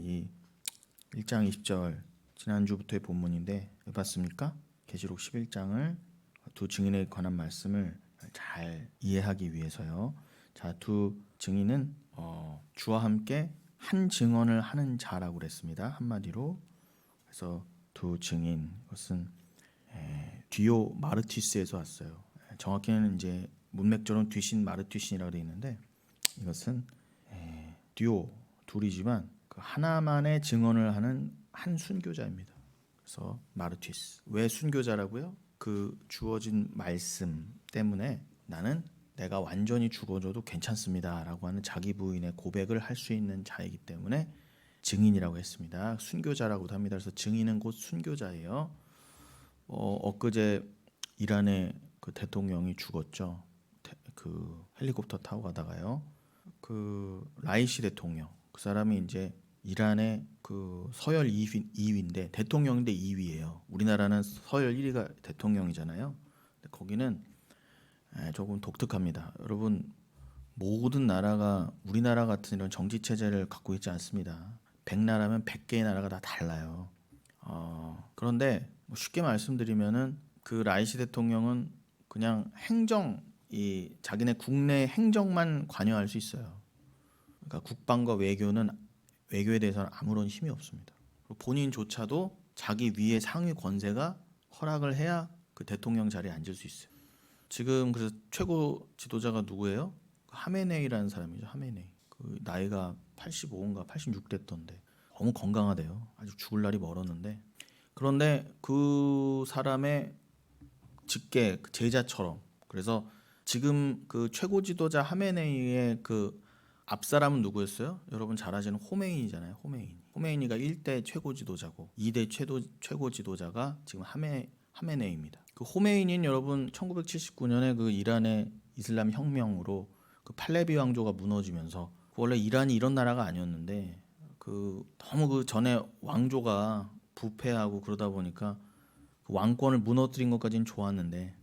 이 1장 20절 지난주부터의 본문인데 왜 봤습니까? 계시록 11장을 두 증인에 관한 말씀을 잘 이해하기 위해서요. 자, 두 증인은 주와 함께 한 증언을 하는 자라고 그랬습니다. 한마디로. 그래서 두 증인, 그것은 디오 마르티스에서 왔어요. 정확히는 이제 문맥적으로는 뒤신 마르티신이라고 되어 있는데 이것은 디오 둘이지만 그 하나만의 증언을 하는 한 순교자입니다. 그래서 마르티스. 왜 순교자라고요? 그 주어진 말씀 때문에 나는 내가 완전히 죽어줘도 괜찮습니다라고 하는 자기 부인의 고백을 할 수 있는 자이기 때문에 증인이라고 했습니다. 순교자라고도 합니다. 그래서 증인은 곧 순교자예요. 엊그제 이란의 그 대통령이 죽었죠. 그 헬리콥터 타고 가다가요. 그 라이시 대통령, 그 사람이 이제 이란의 그 서열 2위인데 대통령인데 2위예요. 우리나라는 서열 1위가 대통령이잖아요. 근데 거기는 조금 독특합니다. 여러분, 모든 나라가 우리나라 같은 이런 정치 체제를 갖고 있지 않습니다. 100나라면 100개의 나라가 다 달라요. 그런데 쉽게 말씀드리면은 그 라이시 대통령은 그냥 이 자기네 국내 행정만 관여할 수 있어요. 그러니까 국방과 외교에 대해서는 아무런 힘이 없습니다. 본인조차도 자기 위에 상위 권세가 허락을 해야 그 대통령 자리에 앉을 수 있어요. 지금 그래서 최고 지도자가 누구예요? 하메네이라는 사람이죠. 하메네이. 그 나이가 85인가 86 됐던데 너무 건강하대요. 아직 죽을 날이 멀었는데 그런데 그 사람의 직계 그 제자처럼 그래서 지금 그 최고 지도자 하메네이의 그 앞사람은 누구였어요? 여러분 잘 아시는 호메인이잖아요. 호메인이가 1대 최고 지도자고 2대 최고 지도자가 지금 하메네이입니다. 그 호메인인 여러분 1979년에 그 이란의 이슬람 혁명으로 그 팔레비 왕조가 무너지면서 원래 이란이 이런 나라가 아니었는데 너무 그 전에 왕조가 부패하고 그러다 보니까 그 왕권을 무너뜨린 것까지는 좋았는데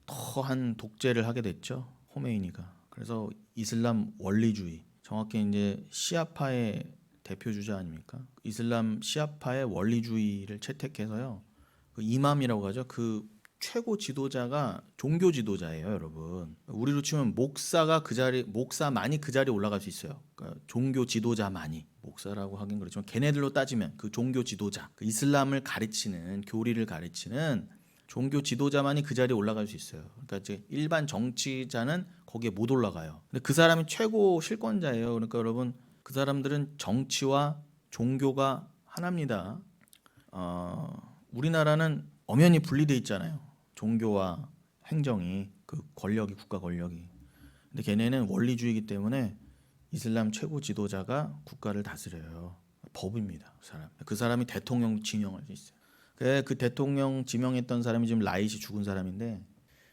더한 독재를 하게 됐죠. 호메이니가. 그래서 이슬람 원리주의, 정확히 이제 시아파의 대표 주자 아닙니까? 이슬람 시아파의 원리주의를 채택해서요. 그 이맘이라고 하죠. 그 최고 지도자가 종교 지도자예요, 여러분. 우리로 치면 목사만이 그 자리에 올라갈 수 있어요. 그러니까 종교 지도자만이. 목사라고 하긴 그렇지만 걔네들로 따지면 그 종교 지도자, 그 이슬람을 가르치는 교리를 가르치는 종교 지도자만이 그 자리에 올라갈 수 있어요. 그러니까 이제 일반 정치자는 거기에 못 올라가요. 근데 그 사람이 최고 실권자예요. 그러니까 여러분 그 사람들은 정치와 종교가 하나입니다. 우리나라는 엄연히 분리돼 있잖아요. 종교와 행정이 그 권력이 국가 권력이. 근데 걔네는 원리주의이기 때문에 이슬람 최고 지도자가 국가를 다스려요. 법입니다. 그 사람이 대통령 지명할 수 있어요. 그 대통령 지명했던 사람이 지금 라이시 죽은 사람인데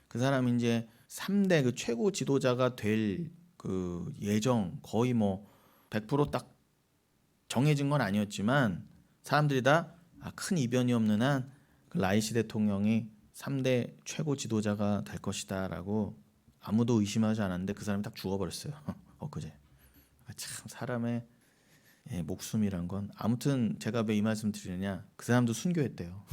그 사람이 이제 3대 그 최고 지도자가 될 그 예정 거의 뭐 100%딱 정해진 건 아니었지만 사람들이 다 큰 이변이 없는 한 그 라이시 대통령이 3대 최고 지도자가 될 것이다라고 아무도 의심하지 않았는데 그 사람이 딱 죽어버렸어요. 엊그제. 참 사람의 목숨이란 건 아무튼 제가 왜 이 말씀 드리느냐 그 사람도 순교했대요.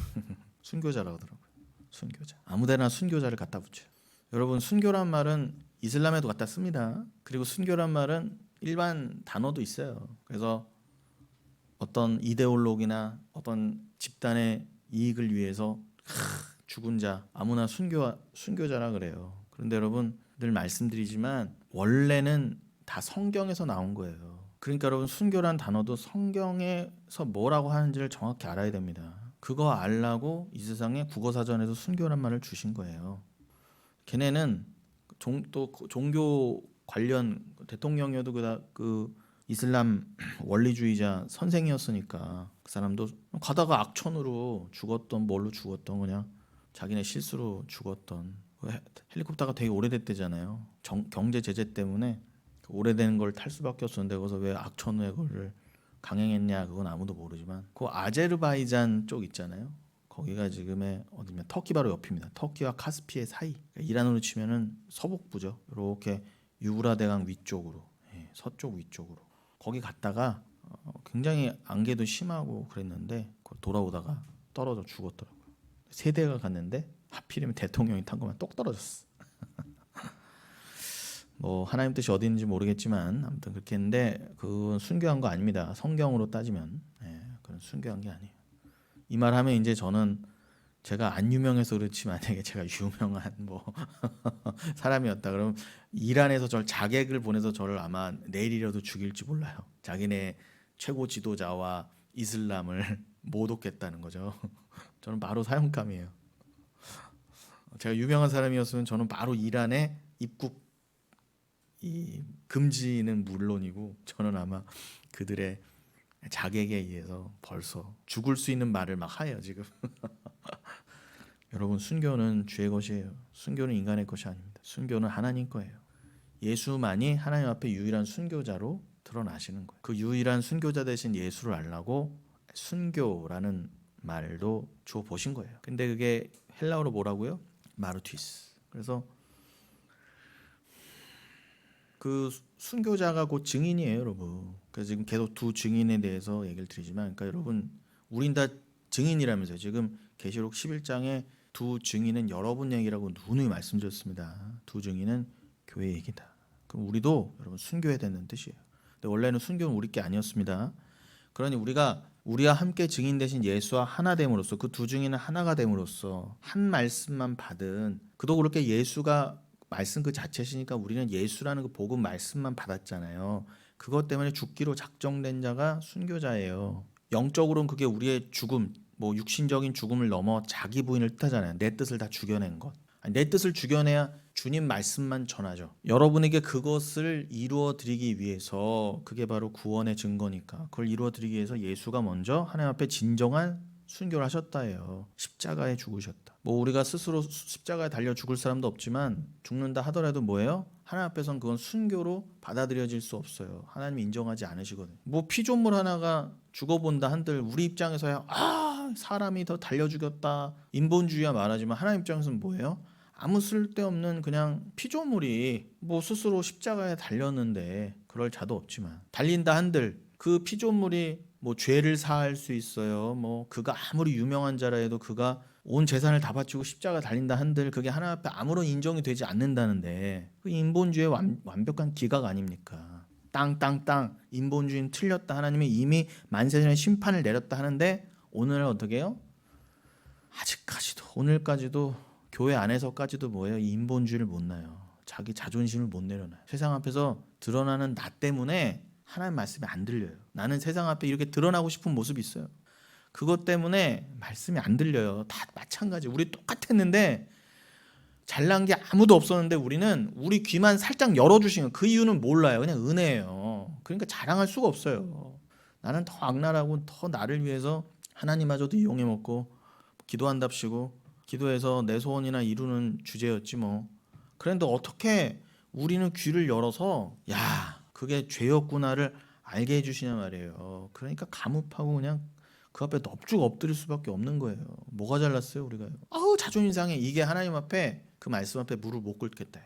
순교자라고 하더라고요. 순교자. 아무데나 순교자를 갖다 붙여요. 여러분 순교란 말은 이슬람에도 갖다 씁니다. 그리고 순교란 말은 일반 단어도 있어요. 그래서 어떤 이데올로기나 어떤 집단의 이익을 위해서 죽은 자 아무나 순교자라 그래요. 그런데 여러분 늘 말씀드리지만 원래는 다 성경에서 나온 거예요. 그러니까 여러분 순교란 단어도 성경에서 뭐라고 하는지를 정확히 알아야 됩니다. 그거 알라고 이 세상에 국어사전에서 순교란 말을 주신 거예요. 걔네는 또 종교 관련 대통령이어도 그 이슬람 원리주의자 선생이었으니까 그 사람도 가다가 악천후로 죽었던 뭘로 죽었던 그냥 자기네 실수로 죽었던 헬리콥터가 되게 오래됐대잖아요. 경제 제재 때문에 오래된 걸 탈 수밖에 없었는데 거기서 왜 악천후에 그걸 강행했냐 그건 아무도 모르지만 그 아제르바이잔 쪽 있잖아요. 거기가 지금의 어디냐 터키 바로 옆입니다. 터키와 카스피의 사이. 그러니까 이란으로 치면은 서북부죠. 이렇게 유브라 대강 위쪽으로 서쪽 위쪽으로 거기 갔다가 굉장히 안개도 심하고 그랬는데 돌아오다가 떨어져 죽었더라고요. 세대가 갔는데 하필이면 대통령이 탄 것만 똑 떨어졌어. 뭐 하나님 뜻이 어디 있는지 모르겠지만 아무튼 그렇게 했는데 그건 순교한 거 아닙니다. 성경으로 따지면 그건 순교한 게 아니에요. 이 말 하면 이제 저는 제가 안 유명해서 그렇지 만약에 제가 유명한 뭐 사람이었다 그러면 이란에서 저를 자객을 보내서 저를 아마 내일이라도 죽일지 몰라요. 자기네 최고 지도자와 이슬람을 모독했다는 거죠. 저는 바로 사형감이에요. 제가 유명한 사람이었으면 저는 바로 이란에 입국 이 금지는 물론이고 저는 아마 그들의 자객에 의해서 벌써 죽을 수 있는 말을 막 하예요 지금. 여러분 순교는 주의 것이에요. 순교는 인간의 것이 아닙니다. 순교는 하나님 거예요. 예수만이 하나님 앞에 유일한 순교자로 드러나시는 거예요. 그 유일한 순교자 되신 예수를 알라고 순교라는 말도 주어 보신 거예요. 근데 그게 헬라어로 뭐라고요? 마르티스. 그래서 그 순교자가 곧 증인이에요, 여러분. 그래서 지금 계속 두 증인에 대해서 얘기를 드리지만, 그러니까 여러분, 우린 다 증인이라면서요. 지금 계시록 11장에 두 증인은 여러분 얘기라고 누누이 말씀드렸습니다. 두 증인은 교회 얘기다. 그럼 우리도 여러분 순교해야 되는 뜻이에요. 근데 원래는 순교는 우리 게 아니었습니다. 그러니 우리와 함께 증인 되신 예수와 하나 됨으로써 그 두 증인은 하나가 됨으로써 한 말씀만 받은 그도 그렇게 예수가 말씀 그 자체시니까 우리는 예수라는 그 복음 말씀만 받았잖아요. 그것 때문에 죽기로 작정된 자가 순교자예요. 영적으로는 그게 우리의 죽음, 뭐 육신적인 죽음을 넘어 자기 부인을 뜻하잖아요. 내 뜻을 다 죽여낸 것. 내 뜻을 죽여내야 주님 말씀만 전하죠. 여러분에게 그것을 이루어 드리기 위해서 그게 바로 구원의 증거니까 그걸 이루어 드리기 위해서 예수가 먼저 하나님 앞에 진정한 순교를 하셨다예요. 십자가에 죽으셨다. 뭐 우리가 스스로 십자가에 달려 죽을 사람도 없지만 죽는다 하더라도 뭐예요? 하나님 앞에선 그건 순교로 받아들여질 수 없어요. 하나님이 인정하지 않으시거든요. 뭐 피조물 하나가 죽어본다 한들 우리 입장에서야 사람이 더 달려 죽였다 인본주의야 말하지만 하나님 입장에서는 뭐예요? 아무 쓸데없는 그냥 피조물이 뭐 스스로 십자가에 달렸는데 그럴 자도 없지만 달린다 한들 그 피조물이 뭐 죄를 사할 수 있어요. 뭐 그가 아무리 유명한 자라 해도 그가 온 재산을 다 바치고 십자가 달린다 한들 그게 하나님 앞에 아무런 인정이 되지 않는다는데 그 인본주의의 완벽한 기각 아닙니까? 땅 인본주의는 틀렸다. 하나님이 이미 만세전에 심판을 내렸다 하는데 오늘 어떻게 해요? 아직까지도 오늘까지도 교회 안에서까지도 뭐예요? 이 인본주의를 못 놔요. 자기 자존심을 못 내려놔요. 세상 앞에서 드러나는 나 때문에 하나님 말씀이 안 들려요. 나는 세상 앞에 이렇게 드러나고 싶은 모습이 있어요. 그것 때문에 말씀이 안 들려요. 다 마찬가지. 우리 똑같았는데 잘난 게 아무도 없었는데 우리는 우리 귀만 살짝 열어주신 거. 그 이유는 몰라요. 그냥 은혜예요. 그러니까 자랑할 수가 없어요. 나는 더 악랄하고 더 나를 위해서 하나님마저도 이용해 먹고 기도한답시고 기도해서 내 소원이나 이루는 주제였지 뭐. 그런데 어떻게 우리는 귀를 열어서 야 그게 죄였구나를 알게 해주시냐 말이에요. 그러니까 가뭄하고 그냥 그 앞에 넙죽 엎드릴 수밖에 없는 거예요. 뭐가 잘났어요 우리가요? 아우 자존심 상해. 이게 하나님 앞에 그 말씀 앞에 무릎 못 꿇겠다.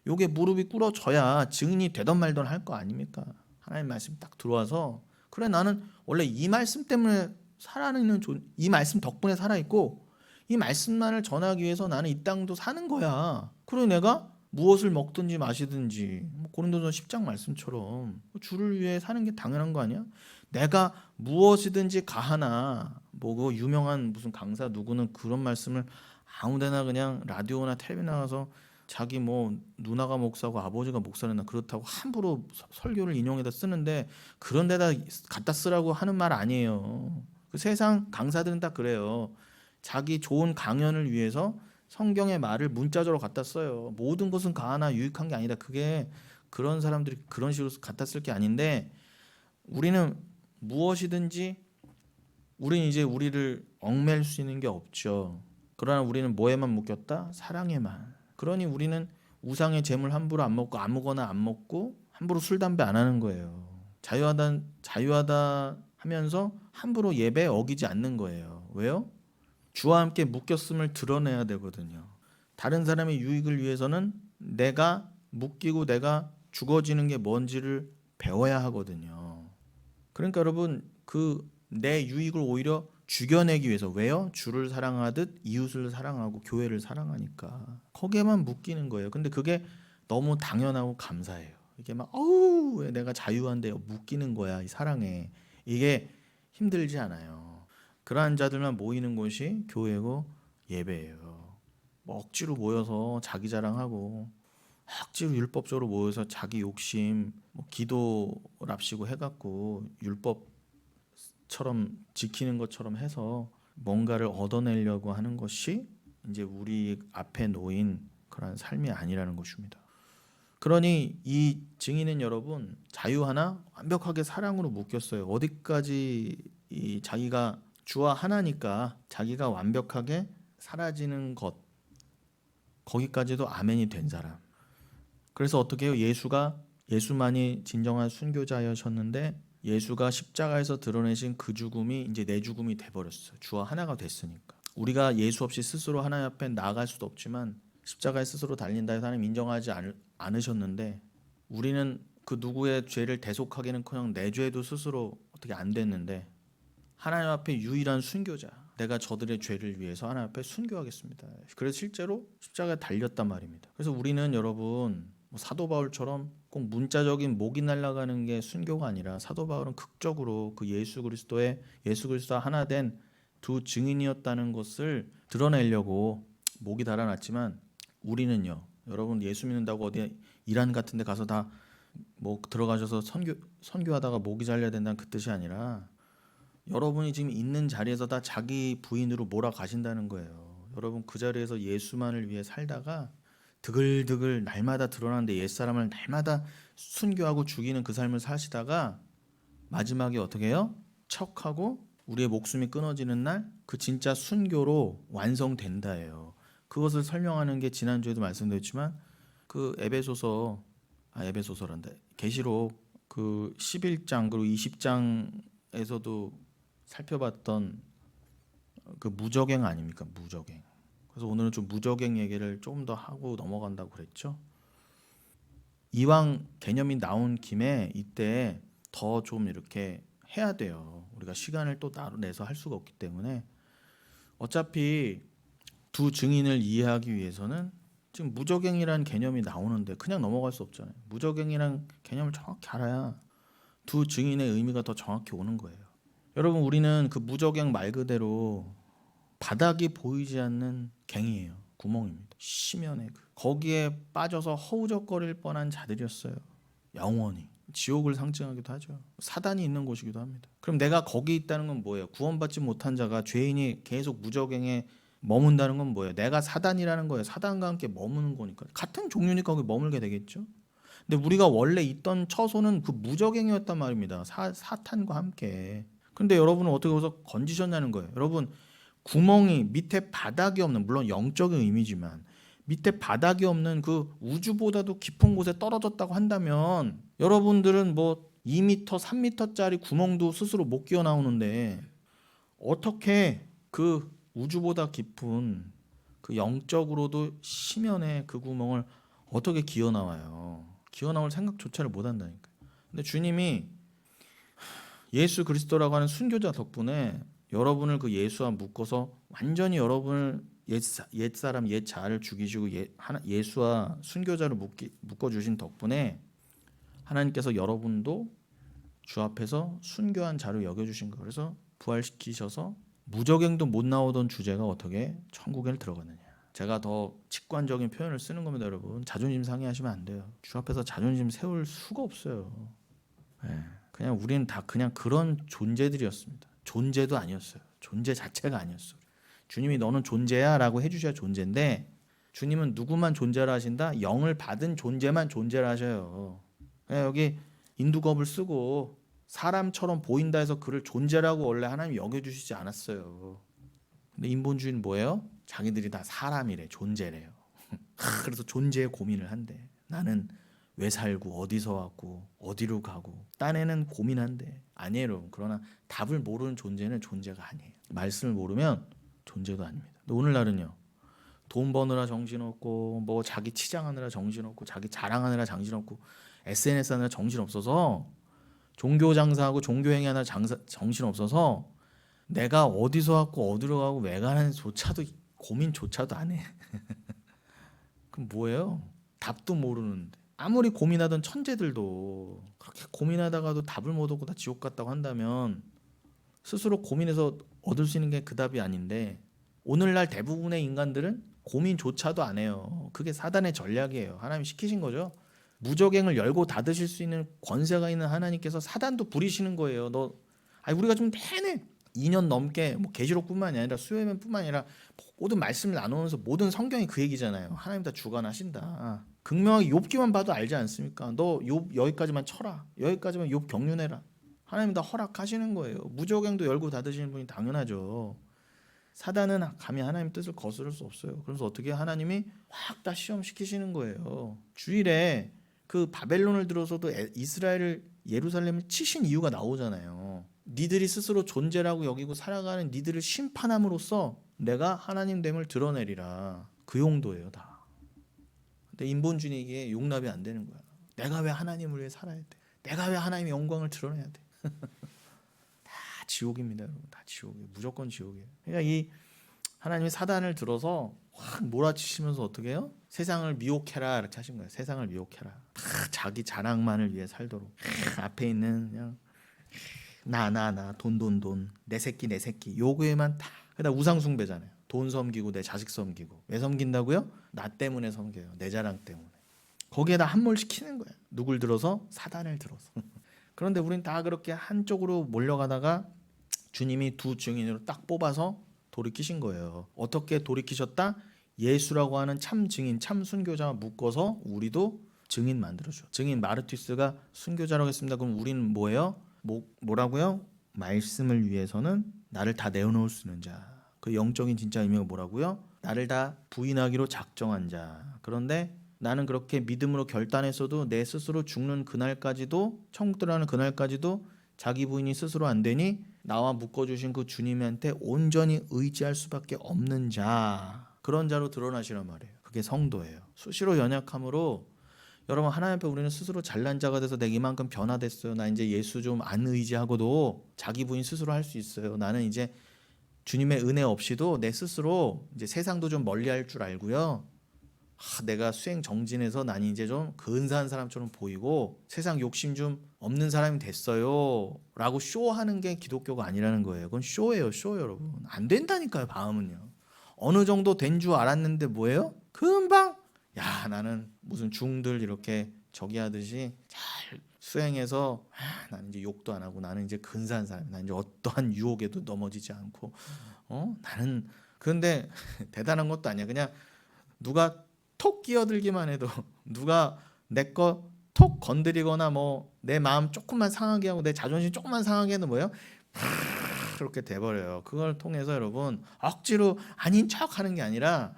요게 무릎이 꿇어져야 증인이 되던 말던 할 거 아닙니까? 하나님 말씀 딱 들어와서 그래 나는 원래 이 말씀 때문에 살아있는 이 말씀 덕분에 살아있고 이 말씀만을 전하기 위해서 나는 이 땅도 사는 거야. 그리고 내가 무엇을 먹든지 마시든지 뭐 고린도전 10장 말씀처럼 주를 위해 사는 게 당연한 거 아니야? 내가 무엇이든지 가하나 뭐 그 유명한 무슨 강사 누구는 그런 말씀을 아무데나 그냥 라디오나 텔레비 나가서 자기 뭐 누나가 목사고 아버지가 목사나 그렇다고 함부로 설교를 인용해다 쓰는데 그런 데다 갖다 쓰라고 하는 말 아니에요. 그 세상 강사들은 다 그래요. 자기 좋은 강연을 위해서 성경의 말을 문자적으로 갖다 써요. 모든 것은 가하나 유익한 게 아니다. 그게 그런 사람들이 그런 식으로 갖다 쓸 게 아닌데 우리는 무엇이든지 우리는 이제 우리를 얽맬 수 있는 게 없죠. 그러나 우리는 뭐에만 묶였다? 사랑에만. 그러니 우리는 우상의 재물 함부로 안 먹고 아무거나 안 먹고 함부로 술 담배 안 하는 거예요. 자유하다 하면서 함부로 예배 어기지 않는 거예요. 왜요? 주와 함께 묶였음을 드러내야 되거든요. 다른 사람의 유익을 위해서는 내가 묶이고 내가 죽어지는 게 뭔지를 배워야 하거든요. 그러니까 여러분 그 내 유익을 오히려 죽여내기 위해서 왜요? 주를 사랑하듯 이웃을 사랑하고 교회를 사랑하니까 거기에만 묶이는 거예요. 근데 그게 너무 당연하고 감사해요. 이게 막 어우 왜 내가 자유한데 묶이는 거야 이 사랑에. 이게 힘들지 않아요. 그러한 자들만 모이는 곳이 교회고 예배예요. 뭐 억지로 모여서 자기 자랑하고 억지로 율법적으로 모여서 자기 욕심 뭐 기도랍시고 해갖고 율법처럼 지키는 것처럼 해서 뭔가를 얻어내려고 하는 것이 이제 우리 앞에 놓인 그런 삶이 아니라는 것입니다. 그러니 이 증인은 여러분 자유 하나 완벽하게 사랑으로 묶였어요. 어디까지 이 자기가 주와 하나니까 자기가 완벽하게 사라지는 것 거기까지도 아멘이 된 사람. 그래서 어떻게 해요? 예수만이 진정한 순교자였었는데 예수가 십자가에서 드러내신 그 죽음이 이제 내 죽음이 돼버렸어요. 주와 하나가 됐으니까. 우리가 예수 없이 스스로 하나님 앞에 나아갈 수도 없지만 십자가에 스스로 달린다 해서 하나님 인정하지 않으셨는데 우리는 그 누구의 죄를 대속하기는커녕 내 죄도 스스로 어떻게 안 됐는데 하나님 앞에 유일한 순교자 내가 저들의 죄를 위해서 하나님 앞에 순교하겠습니다. 그래서 실제로 십자가에 달렸단 말입니다. 그래서 우리는 여러분 사도 바울처럼 꼭 문자적인 목이 날아가는 게 순교가 아니라 사도 바울은 극적으로 그 예수 그리스도와 하나 된 두 증인이었다는 것을 드러내려고 목이 달아났지만 우리는요 여러분 예수 믿는다고 어디 이란 같은 데 가서 다 뭐 들어가셔서 선교하다가 목이 잘려야 된다는 그 뜻이 아니라 여러분이 지금 있는 자리에서 다 자기 부인으로 몰아가신다는 거예요. 여러분 그 자리에서 예수만을 위해 살다가 드글드글 날마다 드러나는데 옛사람을 날마다 순교하고 죽이는 그 삶을 사시다가 마지막에 어떻게 해요? 척하고 우리의 목숨이 끊어지는 날 그 진짜 순교로 완성된다예요. 그것을 설명하는 게 지난주에도 말씀드렸지만 그 에베소서란다. 계시록 그 11장 그리고 20장에서도 살펴봤던 그 무저갱 아닙니까? 무저갱. 그래서 오늘은 좀 무저갱 얘기를 조금 더 하고 넘어간다고 그랬죠. 이왕 개념이 나온 김에 이때 더 좀 이렇게 해야 돼요. 우리가 시간을 또 따로 내서 할 수가 없기 때문에 어차피 두 증인을 이해하기 위해서는 지금 무저갱이라는 개념이 나오는데 그냥 넘어갈 수 없잖아요. 무저갱이라는 개념을 정확히 알아야 두 증인의 의미가 더 정확히 오는 거예요. 여러분 우리는 그 무저갱 말 그대로 바닥이 보이지 않는 갱이에요. 구멍입니다. 심연의 거기에 빠져서 허우적거릴 뻔한 자들이었어요. 영원히 지옥을 상징하기도 하죠. 사단이 있는 곳이기도 합니다. 그럼 내가 거기 있다는 건 뭐예요? 구원받지 못한 자가 죄인이 계속 무저갱에 머문다는 건 뭐예요? 내가 사단이라는 거예요. 사단과 함께 머무는 거니까 같은 종류니까 거기 머물게 되겠죠. 근데 우리가 원래 있던 처소는 그 무저갱이었단 말입니다. 사탄과 함께. 근데 여러분은 어떻게 해서 건지셨냐는 거예요. 여러분 구멍이 밑에 바닥이 없는 물론 영적인 의미지만 밑에 바닥이 없는 그 우주보다도 깊은 곳에 떨어졌다고 한다면 여러분들은 뭐 2m, 3m짜리 구멍도 스스로 못 끼어 나오는데 어떻게 그 우주보다 깊은 그 영적으로도 심연의 그 구멍을 어떻게 기어 나와요? 기어 나올 생각조차를 못 한다니까요. 근데 주님이 예수 그리스도라고 하는 순교자 덕분에 여러분을 그 예수와 묶어서 완전히 여러분을 옛사람 옛자아를 죽이시고 예수와 순교자를 묶어주신 덕분에 하나님께서 여러분도 주 앞에서 순교한 자로 여겨주신 거예요. 그래서 부활시키셔서 무저갱도 못 나오던 주제가 어떻게 천국에 들어갔느냐. 제가 더 직관적인 표현을 쓰는 겁니다. 여러분 자존심 상해하시면 안 돼요. 주 앞에서 자존심 세울 수가 없어요. 그냥 우리는 다 그냥 그런 존재들이었습니다. 존재도 아니었어요. 존재 자체가 아니었어요. 주님이 너는 존재야 라고 해주셔야 존재인데 주님은 누구만 존재라 하신다? 영을 받은 존재만 존재라 하셔요. 여기 인두겁을 쓰고 사람처럼 보인다 해서 그를 존재라고 원래 하나님이 여겨주시지 않았어요. 근데 인본주의는 뭐예요? 자기들이 다 사람이래, 존재래요. 그래서 존재에 고민을 한대. 나는 왜 살고 어디서 왔고 어디로 가고 딴에는 고민한대. 아니에요 여러분. 그러나 답을 모르는 존재는 존재가 아니에요. 말씀을 모르면 존재도 아닙니다. 근데 오늘날은요 돈 버느라 정신없고 뭐 자기 치장하느라 정신없고 자기 자랑하느라 정신없고 SNS 하느라 정신없어서 종교 장사하고 종교 행위 하나 정신 없어서 내가 어디서 왔고 어디로 가고 왜 가는지조차도 고민조차도 안 해. 그럼 뭐예요? 답도 모르는데. 아무리 고민하던 천재들도 그렇게 고민하다가도 답을 못 얻고 다 지옥 갔다고 한다면 스스로 고민해서 얻을 수 있는 게 그 답이 아닌데, 오늘날 대부분의 인간들은 고민조차도 안 해요. 그게 사단의 전략이에요. 하나님이 시키신 거죠. 무적행을 열고 닫으실 수 있는 권세가 있는 하나님께서 사단도 부리시는 거예요. 우리가 좀 내내 2년 넘게 뭐 계시록뿐만이 아니라 수요예배뿐만 아니라 모든 말씀을 나누면서 모든 성경이 그 얘기잖아요. 하나님 다 주관하신다. 극명하게 욥기만 봐도 알지 않습니까? 너 욥 여기까지만 쳐라. 여기까지만 욥 경륜해라. 하나님 다 허락하시는 거예요. 무적행도 열고 닫으시는 분이 당연하죠. 사단은 감히 하나님 뜻을 거스를 수 없어요. 그래서 어떻게 하나님이 확 다 시험시키시는 거예요. 주일에 그 바벨론을 들어서도 이스라엘을 예루살렘을 치신 이유가 나오잖아요. 니들이 스스로 존재라고 여기고 살아가는 니들을 심판함으로써 내가 하나님 됨을 드러내리라. 그 용도예요 다. 근데 인본주의에게 용납이 안 되는 거야. 내가 왜 하나님을 위해 살아야 돼? 내가 왜 하나님의 영광을 드러내야 돼? 다 지옥입니다, 여러분. 다 지옥이에요. 무조건 지옥이에요. 그러니까 이 하나님이 사단을 들어서 확 몰아치시면서 어떻게 해요? 세상을 미혹해라 이렇게 하신 거예요. 세상을 미혹해라. 다 자기 자랑만을 위해 살도록. 앞에 있는 그냥 나 돈 내 새끼 요거에만 다. 그다음 우상 숭배잖아요. 돈 섬기고 내 자식 섬기고. 왜 섬긴다고요? 나 때문에 섬겨요. 내 자랑 때문에. 거기에다 함몰시키는 거예요. 누굴 들어서? 사단을 들어서. 그런데 우린 다 그렇게 한쪽으로 몰려가다가 주님이 두 증인으로 딱 뽑아서 돌이키신 거예요. 어떻게 돌이키셨다? 예수라고 하는 참 증인, 참 순교자와 묶어서 우리도 증인 만들어줘. 증인 마르티스가 순교자라고 했습니다. 그럼 우리는 뭐예요? 뭐라고요? 말씀을 위해서는 나를 다 내어놓을 수 있는 자. 그 영적인 진짜 의미가 뭐라고요? 나를 다 부인하기로 작정한 자. 그런데 나는 그렇게 믿음으로 결단했어도 내 스스로 죽는 그날까지도, 천국 들어가는 그날까지도 자기 부인이 스스로 안 되니 나와 묶어주신 그 주님한테 온전히 의지할 수밖에 없는 자. 그런 자로 드러나시란 말이에요. 그게 성도예요. 수시로 연약함으로 여러분 하나님 앞에 우리는 스스로 잘난 자가 돼서 내가 이만큼 변화됐어요. 나 이제 예수 좀 안 의지하고도 자기 부인 스스로 할 수 있어요. 나는 이제 주님의 은혜 없이도 내 스스로 이제 세상도 좀 멀리할 줄 알고요. 내가 수행 정진해서 난 이제 좀 근사한 사람처럼 보이고 세상 욕심 좀 없는 사람이 됐어요 라고 쇼하는 게 기독교가 아니라는 거예요. 그건 쇼예요, 쇼. 여러분 안 된다니까요. 마음은요. 어느 정도 된 줄 알았는데 뭐예요? 금방 나는 무슨 중들 이렇게 저기 하듯이 잘 수행해서 나는 이제 욕도 안 하고 나는 이제 근사한 사람, 나는 이제 어떠한 유혹에도 넘어지지 않고 나는. 그런데 대단한 것도 아니야. 그냥 누가 톡 끼어들기만 해도 누가 내 거 톡 건드리거나 뭐 내 마음 조금만 상하게 하고 내 자존심 조금만 상하게 하면 뭐예요? 그렇게 돼버려요. 그걸 통해서 여러분 억지로 아닌 척 하는 게 아니라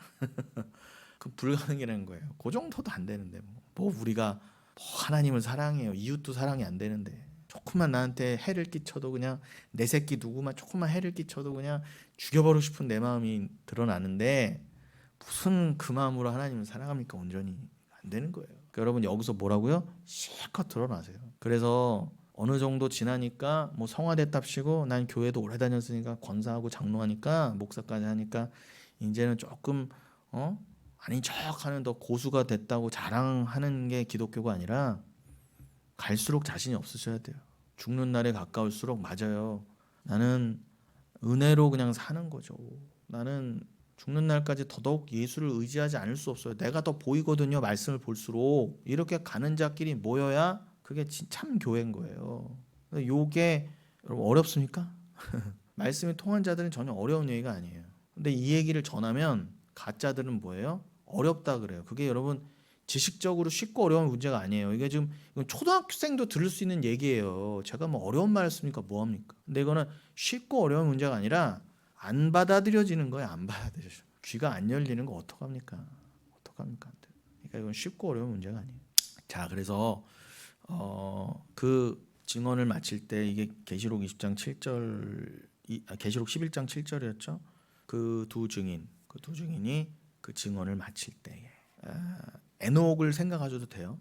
그 불가능이라는 거예요. 그 정도도 안 되는데 뭐 우리가 뭐 하나님을 사랑해요. 이웃도 사랑이 안 되는데 조금만 나한테 해를 끼쳐도 그냥 내 새끼 누구만 조금만 해를 끼쳐도 그냥 죽여버리고 싶은 내 마음이 드러나는데 무슨 그 마음으로 하나님을 사랑합니까? 온전히 안 되는 거예요. 그러니까 여러분 여기서 뭐라고요? 실컷 드러나세요. 그래서 어느 정도 지나니까 뭐 성화됐답시고 난 교회도 오래 다녔으니까 권사하고 장로하니까 목사까지 하니까 이제는 조금 아닌 척하는 더 고수가 됐다고 자랑하는 게 기독교가 아니라 갈수록 자신이 없으셔야 돼요. 죽는 날에 가까울수록 맞아요. 나는 은혜로 그냥 사는 거죠. 나는 죽는 날까지 더더욱 예수를 의지하지 않을 수 없어요. 내가 더 보이거든요. 말씀을 볼수록. 이렇게 가는 자끼리 모여야 그게 참 교회인 거예요. 요게 여러분 어렵습니까? 말씀이 통한 자들은 전혀 어려운 얘기가 아니에요. 근데 이 얘기를 전하면 가짜들은 뭐예요? 어렵다 그래요. 그게 여러분 지식적으로 쉽고 어려운 문제가 아니에요. 이게 지금 이건 초등학생도 들을 수 있는 얘기예요. 제가 뭐 어려운 말을 쓰니까 뭐합니까? 근데 이거는 쉽고 어려운 문제가 아니라 안 받아들여지는 거예요. 안 받아들여져. 귀가 안 열리는 거 어떡합니까? 어떡합니까? 그러니까 이건 쉽고 어려운 문제가 아니에요. 자, 그래서 그 증언을 마칠 때 이게 계시록 20장 7절, 계시록 11장 7절이었죠. 그 두 증인이 그 증언을 마칠 때에 에녹을 생각하셔도 돼요.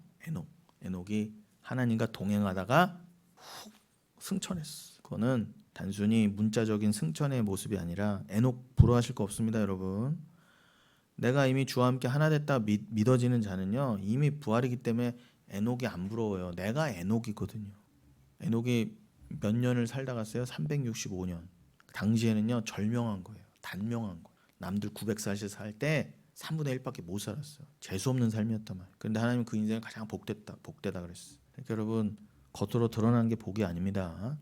에녹이 하나님과 동행하다가 훅 승천했어. 그거는 단순히 문자적인 승천의 모습이 아니라 에녹 부러워하실 거 없습니다, 여러분. 내가 이미 주와 함께 하나 됐다 믿어지는 자는요 이미 부활이기 때문에 에녹이 안 부러워요. 내가 에녹이거든요. 에녹이 몇 년을 살다 갔어요? 365년. 당시에는요 절명한 거예요. 단명한 거예요. 남들 900살씩 살 때 3분의 1밖에 못 살았어요. 재수없는 삶이었단 말이에요. 그런데 하나님은 그 인생을 가장 복되다 그랬어요. 그러니까 여러분 겉으로 드러나는 게 복이 아닙니다.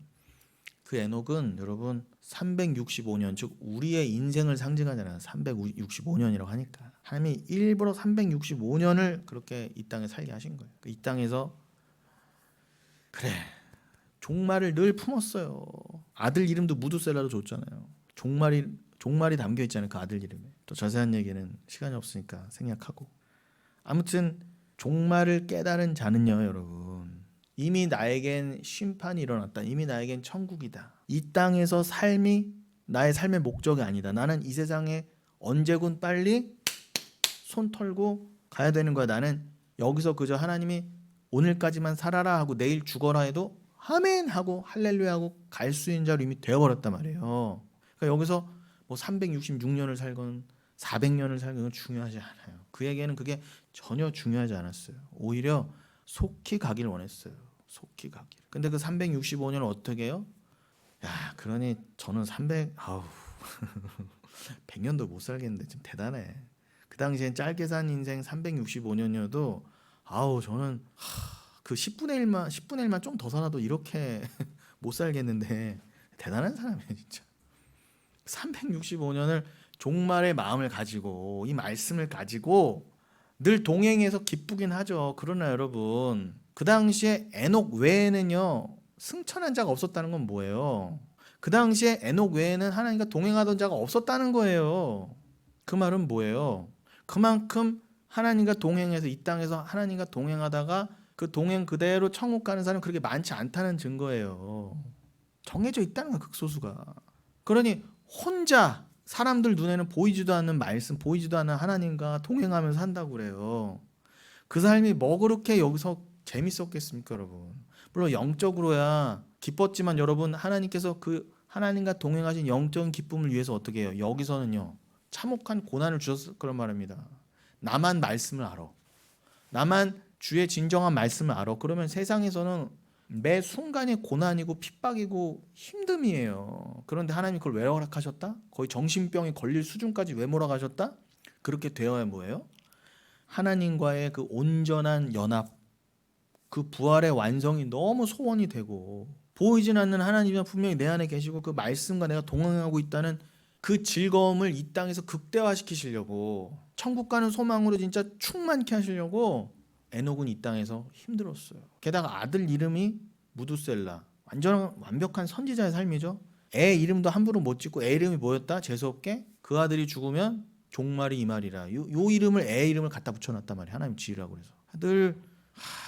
그 에녹은 여러분 365년 즉 우리의 인생을 상징하잖아요. 365년이라고 하니까 하나님이 일부러 365년을 그렇게 이 땅에 살게 하신 거예요. 이 땅에서 그래 종말을 늘 품었어요. 아들 이름도 무두셀라로 줬잖아요. 종말이 담겨 있잖아요. 그 아들 이름에. 또 자세한 얘기는 시간이 없으니까 생략하고. 아무튼 종말을 깨달은 자는요, 여러분. 이미 나에겐 심판이 일어났다. 이미 나에겐 천국이다. 이 땅에서 삶이 나의 삶의 목적이 아니다. 나는 이 세상에 언제군 빨리 손 털고 가야 되는 거야. 나는 여기서 그저 하나님이 오늘까지만 살아라 하고 내일 죽어라 해도 아멘 하고 할렐루야 하고 갈 수 있는 자로 이미 되어버렸단 말이에요. 그러니까 여기서 뭐 366년을 살건 400년을 살건 중요하지 않아요. 그에게는 그게 전혀 중요하지 않았어요. 오히려 속히 가길 원했어요. 속히 가길. 근데 그 365년을 어떻게 해요? 야, 그러니 저는 100년도 못 살겠는데 좀 대단해. 그 당시엔 짧게 산 인생 365년이어도 저는 그 10분의 1만 좀 더 살아도 이렇게 못 살겠는데 대단한 사람이에요, 진짜. 365년을 종말의 마음을 가지고 이 말씀을 가지고 늘 동행해서 기쁘긴 하죠. 그러나 여러분 그 당시에 에녹 외에는요 승천한 자가 없었다는 건 뭐예요? 그 당시에 에녹 외에는 하나님과 동행하던 자가 없었다는 거예요. 그 말은 뭐예요? 그만큼 하나님과 동행해서 이 땅에서 하나님과 동행하다가 그 동행 그대로 천국 가는 사람은 그렇게 많지 않다는 증거예요. 정해져 있다는 거야, 극소수가. 그러니 혼자 사람들 눈에는 보이지도 않는 말씀, 보이지도 않는 하나님과 동행하면서 산다고 그래요. 그 삶이 뭐 그렇게 여기서 재밌었겠습니까, 여러분? 물론 영적으로야 기뻤지만 여러분 하나님께서 그 하나님과 동행하신 영적인 기쁨을 위해서 어떻게 해요? 여기서는요 참혹한 고난을 주셨을 거란 말입니다. 나만 말씀을 알아. 나만 주의 진정한 말씀을 알아. 그러면 세상에서는 매 순간이 고난이고 핍박이고 힘듦이에요. 그런데 하나님이 그걸 왜 허락하셨다? 거의 정신병이 걸릴 수준까지 왜 몰아가셨다? 그렇게 되어야 뭐예요? 하나님과의 그 온전한 연합, 그 부활의 완성이 너무 소원이 되고 보이진 않는 하나님이 분명히 내 안에 계시고 그 말씀과 내가 동행하고 있다는 그 즐거움을 이 땅에서 극대화시키시려고 천국 가는 소망으로 진짜 충만케 하시려고 에녹은 이 땅에서 힘들었어요. 게다가 아들 이름이 무두셀라. 완벽한 선지자의 삶이죠. 애 이름도 함부로 못 짓고 애 이름이 뭐였다? 재수없게 그 아들이 죽으면 종말이 이 말이라. 요 이름을 애 이름을 갖다 붙여놨단 말이야. 하나님 지으라고 그래서. 늘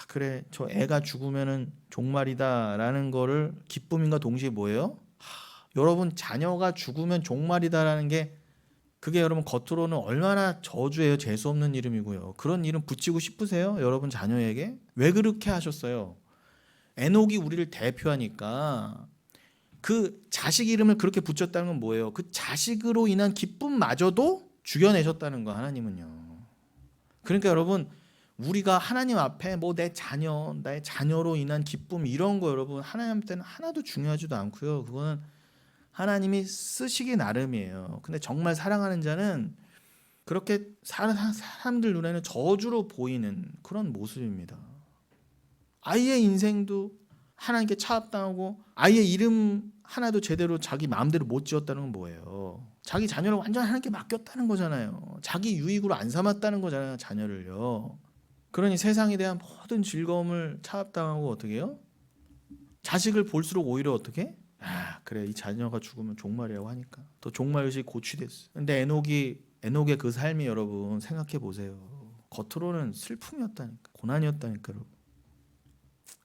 그래 저 애가 죽으면은 종말이다라는 거를 기쁨인가 동시에 뭐예요? 여러분 자녀가 죽으면 종말이다라는 게 그게 여러분 겉으로는 얼마나 저주예요. 재수없는 이름이고요. 그런 이름 붙이고 싶으세요? 여러분 자녀에게? 왜 그렇게 하셨어요? 에녹이 우리를 대표하니까 그 자식 이름을 그렇게 붙였다는 건 뭐예요? 그 자식으로 인한 기쁨마저도 죽여내셨다는 거 하나님은요. 그러니까 여러분 우리가 하나님 앞에 뭐 내 자녀, 나의 자녀로 인한 기쁨 이런 거 여러분 하나님한테는 하나도 중요하지도 않고요. 그거는 하나님이 쓰시기 나름이에요. 근데 정말 사랑하는 자는 그렇게 사람들 눈에는 저주로 보이는 그런 모습입니다. 아이의 인생도 하나님께 차압당하고 아이의 이름 하나도 제대로 자기 마음대로 못 지었다는 건 뭐예요? 자기 자녀를 완전 하나님께 맡겼다는 거잖아요. 자기 유익으로 안 삼았다는 거잖아요. 자녀를요. 그러니 세상에 대한 모든 즐거움을 차압당하고 어떻게 해요? 자식을 볼수록 오히려 어떻게? 그래 이 자녀가 죽으면 종말이라고 하니까 또 종말의식이 고취됐어. 근데 에녹의 그 삶이 여러분 생각해 보세요. 겉으로는 슬픔이었다니까, 고난이었다니까 여러분.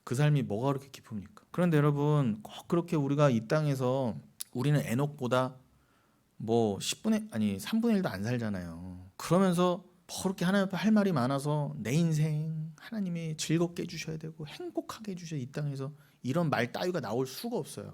그 삶이 뭐가 그렇게 기쁩니까? 그런데 여러분 꼭 그렇게 우리가 이 땅에서 우리는 에녹보다 뭐 3분의 1도 안 살잖아요. 그러면서 그렇게 하나님 앞에 할 말이 많아서 내 인생 하나님이 즐겁게 해주셔야 되고 행복하게 해주셔야 이 땅에서 이런 말 따위가 나올 수가 없어요.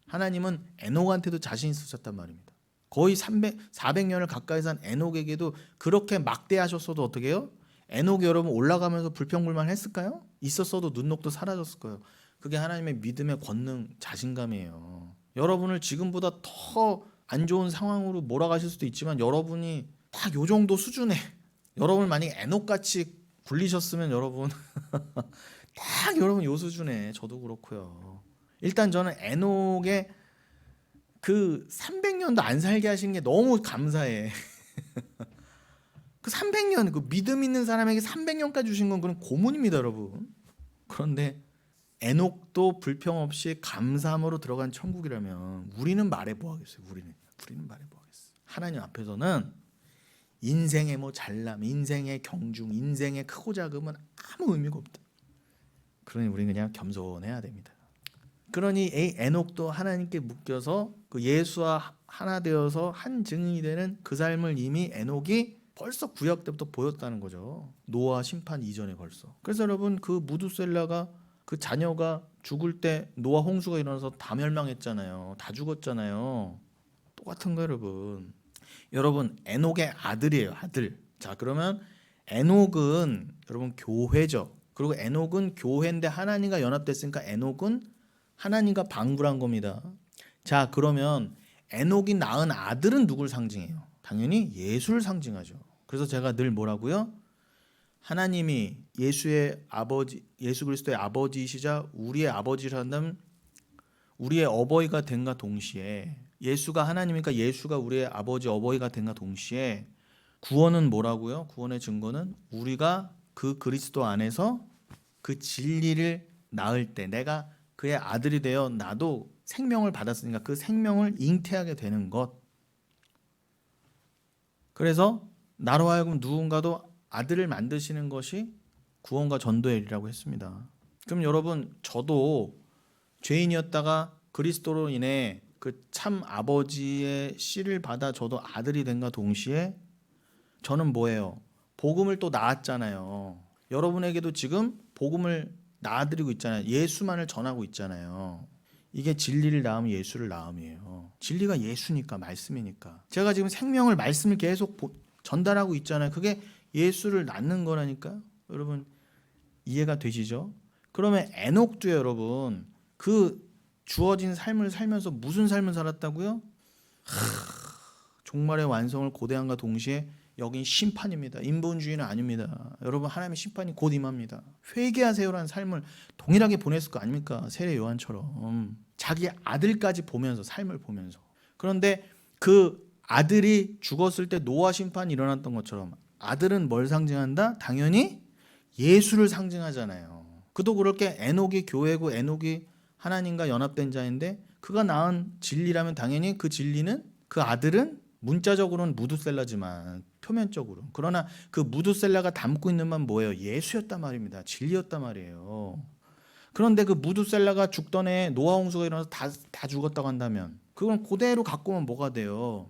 하나님은 에녹한테도 자신 있으셨단 말입니다. 거의 400년을 가까이 산 에녹에게도 그렇게 막대하셨어도 어떻게 해요? 에녹이 여러분 올라가면서 불평불만 했을까요? 있었어도 눈녹도 사라졌을 거예요. 그게 하나님의 믿음의 권능, 자신감이에요. 여러분을 지금보다 더 안 좋은 상황으로 몰아가실 수도 있지만 여러분이 딱 요 정도 수준에 여러분 만약에 에녹같이 굴리셨으면 여러분 딱 여러분 요 수준에 저도 그렇고요. 일단 저는 에녹의 그 300년도 안 살게 하신 게 너무 감사해. 그 300년 그 믿음 있는 사람에게 300년까지 주신 건 그런 고문입니다, 여러분. 그런데 에녹도 불평 없이 감사함으로 들어간 천국이라면 우리는 말해 뭐 하겠어요? 우리는 말해 뭐 하겠어요? 하나님 앞에서는 인생의 뭐 잘남, 인생의 경중, 인생의 크고 작음은 아무 의미가 없다. 그러니 우리는 그냥 겸손해야 됩니다. 그러니 에녹도 하나님께 묶여서 그 예수와 하나 되어서 한 증인이 되는 그 삶을 이미 에녹이 벌써 구약 때부터 보였다는 거죠. 노아 심판 이전에 벌써. 그래서 여러분 그 무두셀라가 그 자녀가 죽을 때 노아 홍수가 일어나서 다 멸망했잖아요. 다 죽었잖아요. 똑같은 거 여러분. 여러분 에녹의 아들이에요. 아들. 자 그러면 에녹은 여러분 교회죠. 그리고 에녹은 교회인데 하나님과 연합됐으니까 에녹은 하나님과 방불한 겁니다. 자 그러면 에녹이 낳은 아들은 누굴 상징해요? 당연히 예수를 상징하죠. 그래서 제가 늘 뭐라고요? 하나님이 예수의 아버지, 예수 그리스도의 아버지이시자 우리의 아버지라는 우리의 어버이가 된가 동시에 예수가 하나님이니까 예수가 우리의 아버지 어버이가 된가 동시에 구원은 뭐라고요? 구원의 증거는 우리가 그 그리스도 안에서 그 진리를 낳을 때 내가 그의 아들이 되어 나도 생명을 받았으니까 그 생명을 잉태하게 되는 것. 그래서 나로 하여금 누군가도 아들을 만드시는 것이 구원과 전도의 일이라고 했습니다. 그럼 여러분 저도 죄인이었다가 그리스도로 인해 그 참 아버지의 씨를 받아 저도 아들이 된가 동시에 저는 뭐예요? 복음을 또 낳았잖아요. 여러분에게도 지금 복음을 낳아드리고 있잖아요. 예수만을 전하고 있잖아요. 이게 진리를 낳으면 예수를 낳음이에요. 진리가 예수니까 말씀이니까. 제가 지금 생명을 말씀을 계속 전달하고 있잖아요. 그게 예수를 낳는 거라니까. 여러분 이해가 되시죠? 그러면 에녹도요 여러분 그 주어진 삶을 살면서 무슨 삶을 살았다고요? 종말의 완성을 고대함과 동시에 여긴 심판입니다. 인본주의는 아닙니다. 여러분 하나님의 심판이 곧 임합니다. 회개하세요라는 삶을 동일하게 보냈을 거 아닙니까? 세례 요한처럼 자기 아들까지 보면서 삶을 보면서. 그런데 그 아들이 죽었을 때 노아 심판이 일어났던 것처럼 아들은 뭘 상징한다? 당연히 예수를 상징하잖아요. 그도 그렇게 에녹이 교회고 에녹이 하나님과 연합된 자인데 그가 낳은 진리라면 당연히 그 진리는 그 아들은 문자적으로는 무두셀라지만 표면적으로 그러나 그 무두셀라가 담고 있는 만 뭐예요? 예수였단 말입니다. 진리였단 말이에요. 그런데 그 무두셀라가 죽던 해 노아 홍수가 일어나서 다 죽었다고 한다면 그건 그대로 갖고 오면 뭐가 돼요?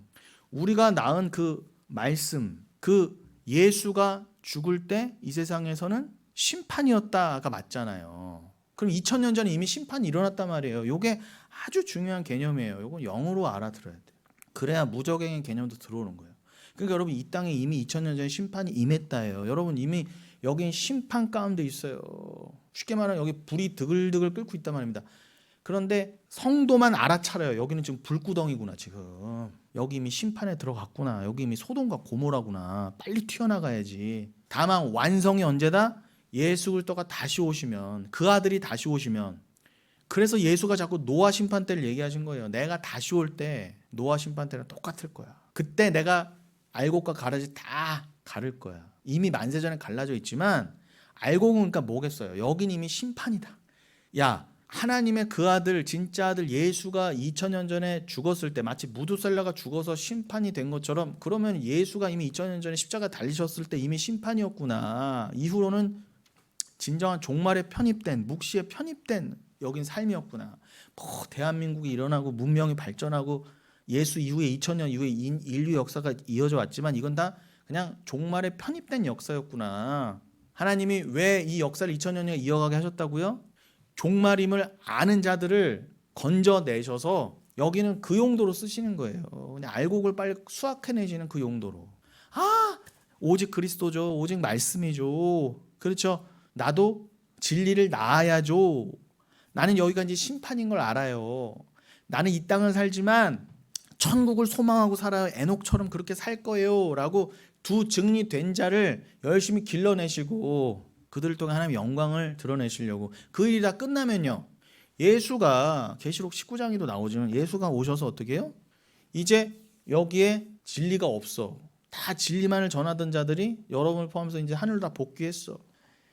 우리가 낳은 그 말씀 그 예수가 죽을 때 이 세상에서는 심판이었다가 맞잖아요. 그럼 2000년 전에 이미 심판이 일어났단 말이에요. 이게 아주 중요한 개념이에요. 이건 영으로 알아들어야 돼요. 그래야 무적행의 개념도 들어오는 거예요. 그러니까 여러분 이 땅에 이미 2000년 전에 심판이 임했다예요. 여러분 이미 여긴 심판 가운데 있어요. 쉽게 말하면 여기 불이 드글드글 끓고 있단 말입니다. 그런데 성도만 알아차려요. 여기는 지금 불구덩이구나 지금. 여기 이미 심판에 들어갔구나. 여기 이미 소돔과 고모라구나. 빨리 튀어나가야지. 다만 완성이 언제다? 예수 그리스도가 다시 오시면 그 아들이 다시 오시면 그래서 예수가 자꾸 노아 심판 때를 얘기하신 거예요. 내가 다시 올 때 노아 심판 때랑 똑같을 거야. 그때 내가 알곡과 가라지 다 가를 거야. 이미 만세전에 갈라져 있지만 알곡은 그러니까 뭐겠어요? 여긴 이미 심판이다. 야 하나님의 그 아들 진짜 아들 예수가 2000년 전에 죽었을 때 마치 무두셀라가 죽어서 심판이 된 것처럼 그러면 예수가 이미 2000년 전에 십자가 달리셨을 때 이미 심판이었구나. 이후로는 진정한 종말에 편입된 묵시에 편입된 여긴 삶이었구나. 뭐 대한민국이 일어나고 문명이 발전하고 예수 이후에 2000년 이후에 인류 역사가 이어져 왔지만 이건 다 그냥 종말에 편입된 역사였구나. 하나님이 왜 이 역사를 2000년에 이어가게 하셨다고요? 종말임을 아는 자들을 건져내셔서 여기는 그 용도로 쓰시는 거예요. 그냥 알곡을 빨리 수확해내시는 그 용도로. 오직 그리스도죠. 오직 말씀이죠. 그렇죠. 나도 진리를 낳아야죠. 나는 여기가 이제 심판인 걸 알아요. 나는 이 땅을 살지만 천국을 소망하고 살아요. 에녹처럼 그렇게 살 거예요. 라고 두 증리된 자를 열심히 길러내시고 그들을 통해 하나님의 영광을 드러내시려고 그 일이 다 끝나면요. 예수가 계시록 19장에도 나오지만 예수가 오셔서 어떻게 해요? 이제 여기에 진리가 없어. 다 진리만을 전하던 자들이 여러분을 포함해서 이제 하늘로 다 복귀했어.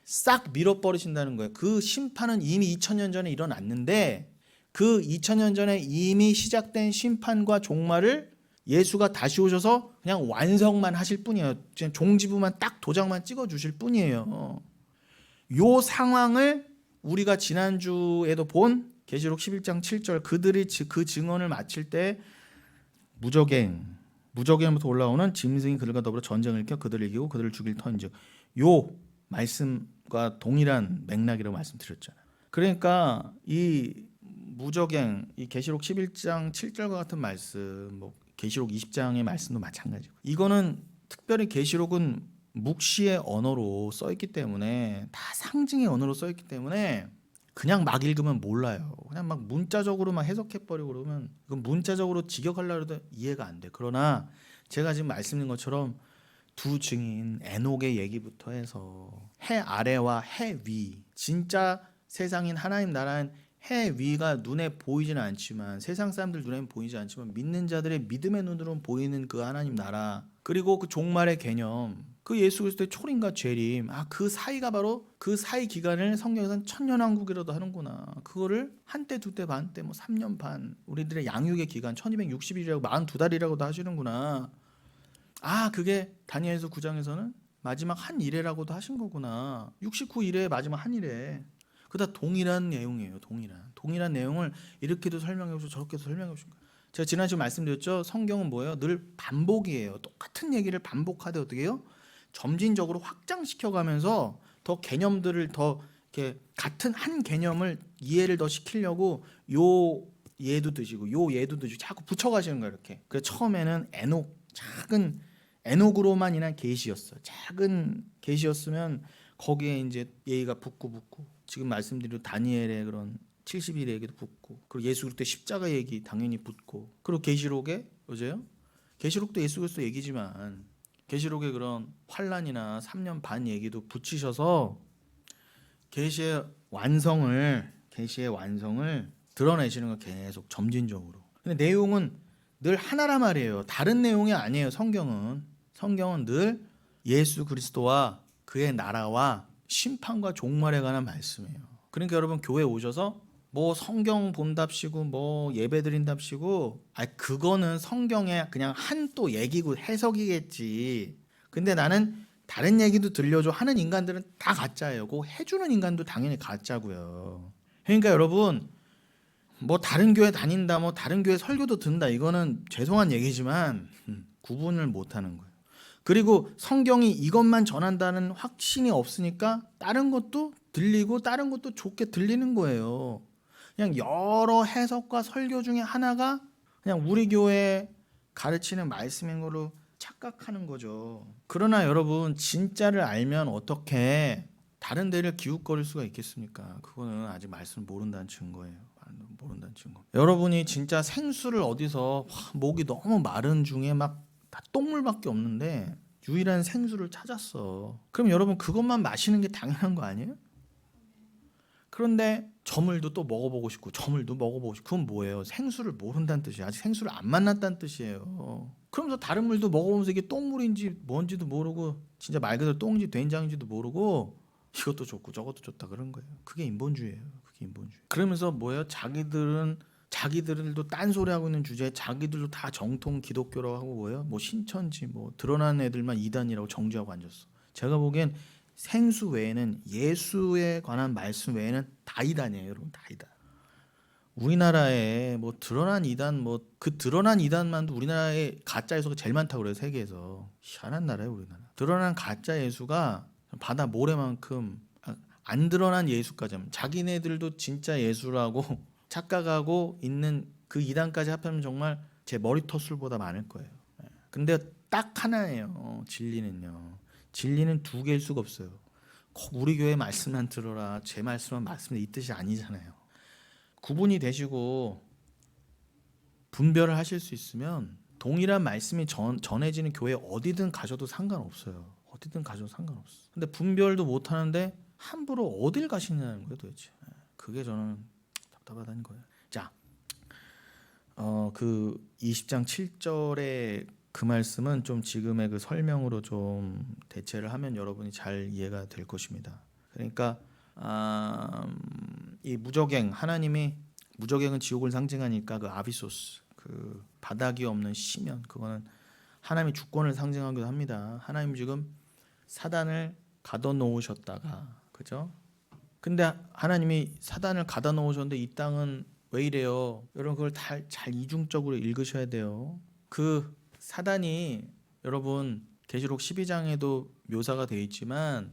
싹 밀어버리신다는 거예요. 그 심판은 이미 2000년 전에 일어났는데 그 2000년 전에 이미 시작된 심판과 종말을 예수가 다시 오셔서 그냥 완성만 하실 뿐이에요. 그냥 종지부만 딱 도장만 찍어 주실 뿐이에요. 요 상황을 우리가 지난주에도 본 계시록 11장 7절 그들이 그 증언을 마칠 때 무적행부터 올라오는 짐승이 그들과 더불어 전쟁을 일으켜 그들을 이기고 그들을 죽일 터인즉 요 말씀과 동일한 맥락이라고 말씀드렸잖아요. 그러니까 이 무적행 이 계시록 11장 7절과 같은 말씀 뭐 계시록 20장의 말씀도 마찬가지고 이거는 특별히 계시록은 묵시의 언어로 써 있기 때문에 다 상징의 언어로 써 있기 때문에 그냥 막 읽으면 몰라요. 그냥 막 문자적으로 막 해석해버리고 그러면 이건 문자적으로 직역하려고 해도 이해가 안 돼. 그러나 제가 지금 말씀드린 것처럼 두 증인 에녹의 얘기부터 해서 해 아래와 해 위 진짜 세상인 하나님 나라는 해 위가 눈에 보이지는 않지만 세상 사람들 눈에는 보이지 않지만 믿는 자들의 믿음의 눈으로는 보이는 그 하나님 나라 그리고 그 종말의 개념 그 예수 그리스도의 초림과 재림 그 사이가 바로 그 사이 기간을 성경에서는 천년왕국이라도 하는구나. 그거를 한때 두때 반때 뭐 3년 반 우리들의 양육의 기간 1260일이라고 42달이라고도 하시는구나. 그게 다니엘서 9장에서는 마지막 한 일회라고도 하신 거구나. 69일의 마지막 한 일회. 그다 동일한 내용이에요. 동일한 내용을 이렇게도 설명해 주시고 저렇게도 설명해 주신 거예요. 제가 지난주에 말씀드렸죠. 성경은 뭐예요? 늘 반복이에요. 똑같은 얘기를 반복하되 어떻게 해요? 점진적으로 확장시켜가면서 더 개념들을 더 이렇게 같은 한 개념을 이해를 더 시키려고 요 예도 드시고 요 예도 드시고 자꾸 붙여가시는 거예요. 이렇게. 그래서 처음에는 작은 에녹으로만 인한 계시였어요. 작은 계시였으면 거기에 이제 예의가 붙고 지금 말씀드린 다니엘의 그런 70일의 얘기도 붙고 그리고 예수 그리스도의 십자가 얘기 당연히 붙고 그리고 계시록에 어제요? 계시록도 예수 그리스도 얘기지만 계시록의 그런 환란이나 3년 반 얘기도 붙이셔서 계시의 완성을 드러내시는 거 계속 점진적으로. 근데 내용은 늘 하나란 말이에요. 다른 내용이 아니에요. 성경은 늘 예수 그리스도와 그의 나라와 심판과 종말에 관한 말씀이에요. 그러니까 여러분 교회 오셔서 뭐 성경 본답시고 뭐 예배 드린답시고 그거는 성경의 그냥 한 또 얘기고 해석이겠지. 근데 나는 다른 얘기도 들려줘 하는 인간들은 다 가짜예요. 그 해주는 인간도 당연히 가짜고요. 그러니까 여러분 뭐 다른 교회 다닌다 뭐 다른 교회 설교도 듣는다 이거는 죄송한 얘기지만 구분을 못하는 거예요. 그리고 성경이 이것만 전한다는 확신이 없으니까 다른 것도 들리고 다른 것도 좋게 들리는 거예요. 그냥 여러 해석과 설교 중에 하나가 그냥 우리 교회 가르치는 말씀인 걸로 착각하는 거죠. 그러나 여러분 진짜를 알면 어떻게 다른 데를 기웃거릴 수가 있겠습니까? 그거는 아직 말씀을 모른다는 증거예요. 여러분이 진짜 생수를 어디서 목이 너무 마른 중에 막 다 똥물밖에 없는데 유일한 생수를 찾았어. 그럼 여러분 그것만 마시는 게 당연한 거 아니에요? 그런데 저물도 또 먹어보고 싶고 그건 뭐예요? 생수를 모른다는 뜻이에요. 아직 생수를 안 만났다는 뜻이에요. 그러면서 다른 물도 먹어보면서 이게 똥물인지 뭔지도 모르고 진짜 말 그대로 똥인지 된장인지도 모르고 이것도 좋고 저것도 좋다 그런 거예요. 그게 인본주의예요. 그러면서 뭐예요? 자기들도 딴소리하고 있는 주제에 자기들도 다 정통 기독교라고 하고 뭐예요? 뭐 신천지 뭐 드러난 애들만 이단이라고 정죄하고 앉았어. 제가 보기엔 생수 외에는 예수에 관한 말씀 외에는 다 이단이에요, 여러분. 다 이단. 우리나라에 뭐 드러난 이단 뭐 그 드러난 이단만도 우리나라에 가짜 예수가 제일 많다고 그래요, 세계에서. 희한한 나라예요, 우리나라. 드러난 가짜 예수가 바다 모래만큼 안 드러난 예수까지 하면 자기네들도 진짜 예수라고 착각하고 있는 그 이단까지 합하면 정말 제 머리털술보다 많을 거예요. 근데 딱 하나예요. 진리는요. 진리는 두 개일 수가 없어요. 우리 교회 말씀만 들어라, 제 말씀만 말씀이 이 뜻이 아니잖아요. 구분이 되시고 분별을 하실 수 있으면 동일한 말씀이 전해지는 교회 어디든 가셔도 상관없어요. 어디든 가셔도 상관없어. 근데 분별도 못 하는데 함부로 어딜 가시냐는 거예요, 도대체. 그게 저는 답답하다는 거예요. 자, 그 20장 7절의 그 말씀은 좀 지금의 그 설명으로 좀 대체를 하면 여러분이 잘 이해가 될 것입니다. 그러니까 이 무저갱, 하나님이 무저갱은 지옥을 상징하니까 그 아비소스, 그 바닥이 없는 심연, 그거는 하나님의 주권을 상징하기도 합니다. 하나님 지금 사단을 가둬 놓으셨다가, 그죠? 근데 하나님이 사단을 가둬 놓으셨는데 이 땅은 왜 이래요? 여러분 그걸 잘 이중적으로 읽으셔야 돼요. 그 사단이 여러분 계시록 12장에도 묘사가 되어 있지만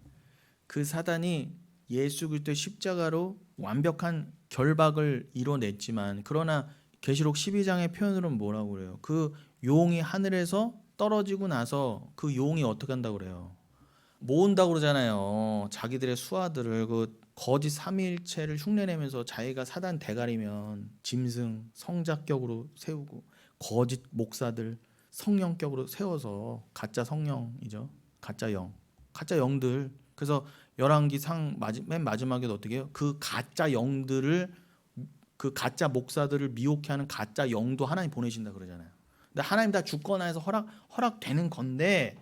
그 사단이 예수 그리스도의 십자가로 완벽한 결박을 이뤄냈지만, 그러나 계시록 12장의 표현으로는 뭐라고 그래요? 그 용이 하늘에서 떨어지고 나서 그 용이 어떻게 한다고 그래요? 모은다고 그러잖아요. 자기들의 수하들을 그 거짓 삼위일체를 흉내내면서 자기가 사단 대가리면 짐승 성자격으로 세우고 거짓 목사들 성령격으로 세워서 가짜 성령이죠. 가짜 영들. 그래서 열왕기 맨 마지막에도 어떻게 해요? 그 가짜 영들을, 그 가짜 목사들을 미혹해 하는 가짜 영도 하나님 보내신다 그러잖아요. 근데 하나님 다 주권하에서 허락되는 건데,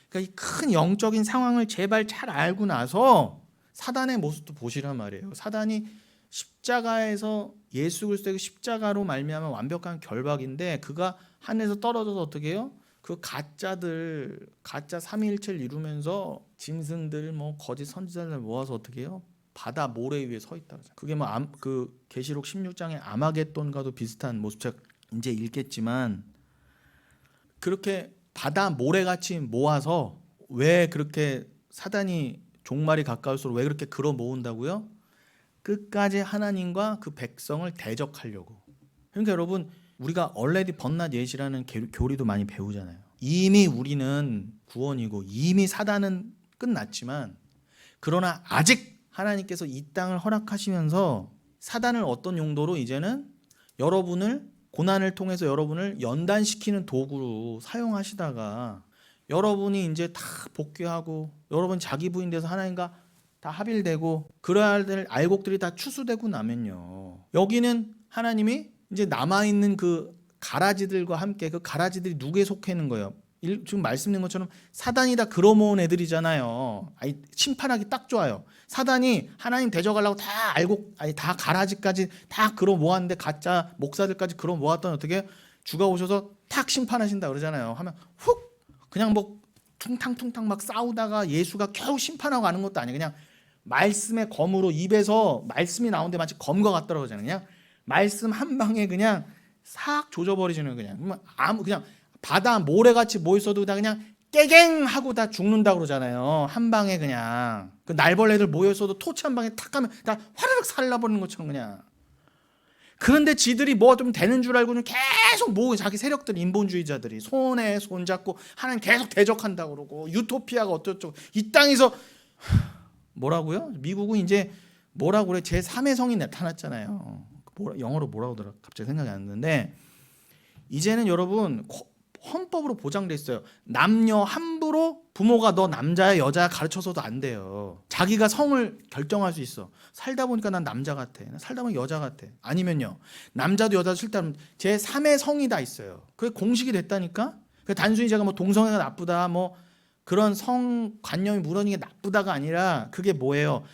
그러니까 이 큰 영적인 상황을 제발 잘 알고 나서 사단의 모습도 보시란 말이에요. 사단이 십자가에서 예수 그리스도의 십자가로 말미암아 완벽한 결박인데, 그가 하늘에서 떨어져서 어떻게 해요? 그 가짜들, 가짜 삼위일체를 이루면서 짐승들, 뭐 거짓 선지자들 모아서 어떻게 해요? 바다 모래 위에 서 있다. 그게 뭐 그 계시록 16장의 아마겟돈과도 비슷한 모습. 제가 이제 읽겠지만 그렇게 바다 모래같이 모아서, 왜 그렇게 사단이 종말이 가까울수록 왜 그렇게 걸어 모은다고요? 끝까지 하나님과 그 백성을 대적하려고. 그러니까 여러분 우리가 already but not yet이라는 교리도 많이 배우잖아요. 이미 우리는 구원이고 이미 사단은 끝났지만, 그러나 아직 하나님께서 이 땅을 허락하시면서 사단을 어떤 용도로 이제는 여러분을, 고난을 통해서 여러분을 연단시키는 도구로 사용하시다가 여러분이 이제 다 복귀하고 여러분 자기 부인 돼서 하나님과 다 합일되고 그러야 될 알곡들이 다 추수되고 나면요, 여기는 하나님이 이제 남아있는 그 가라지들과 함께, 그 가라지들이 누구에 속해 있는 거예요? 지금 말씀드린 것처럼 사단이 다 걸어모은 애들이잖아요. 심판하기 딱 좋아요. 사단이 하나님 대적하려고 다 다 가라지까지 다 걸어모았는데, 가짜 목사들까지 걸어모았더니 어떻게 주가 오셔서 탁 심판하신다 그러잖아요. 하면 훅 그냥 뭐 퉁탕퉁탕 막 싸우다가 예수가 겨우 심판하고 가는 것도 아니에요. 그냥 말씀의 검으로 입에서 말씀이 나오는데 마치 검과 같더라고 그러잖아요. 그냥 말씀 한 방에 그냥 싹 조져버리시는, 그냥 그냥 바다 모래같이 모 있어도 다 그냥 깨갱 하고 다 죽는다 그러잖아요. 한 방에 그냥 그 날벌레들 모여 있어도 토치 한 방에 탁 하면 다 화르륵 살라버리는 것처럼 그냥. 그런데 지들이 뭐 좀 되는 줄 알고는 계속 자기 세력들, 인본주의자들이 손에 손 잡고 하나님 계속 대적한다고 그러고, 유토피아가 어쩌고 이 땅에서 뭐라고요? 미국은 이제 뭐라고 그래? 제3의 성이 나타났잖아요. 영어로 뭐라고 하더라? 갑자기 생각이 안 나는데, 이제는 여러분 헌법으로 보장돼 있어요. 남녀 함부로 부모가 너 남자야 여자야 가르쳐서도 안 돼요. 자기가 성을 결정할 수 있어. 살다 보니까 난 남자 같아, 살다 보니까 여자 같아. 아니면요, 남자도 여자도 싫다면 제3의 성이 다 있어요. 그게 공식이 됐다니까. 단순히 제가 뭐 동성애가 나쁘다, 뭐 그런 성관념이 무너지는 게 나쁘다가 아니라, 그게 뭐예요?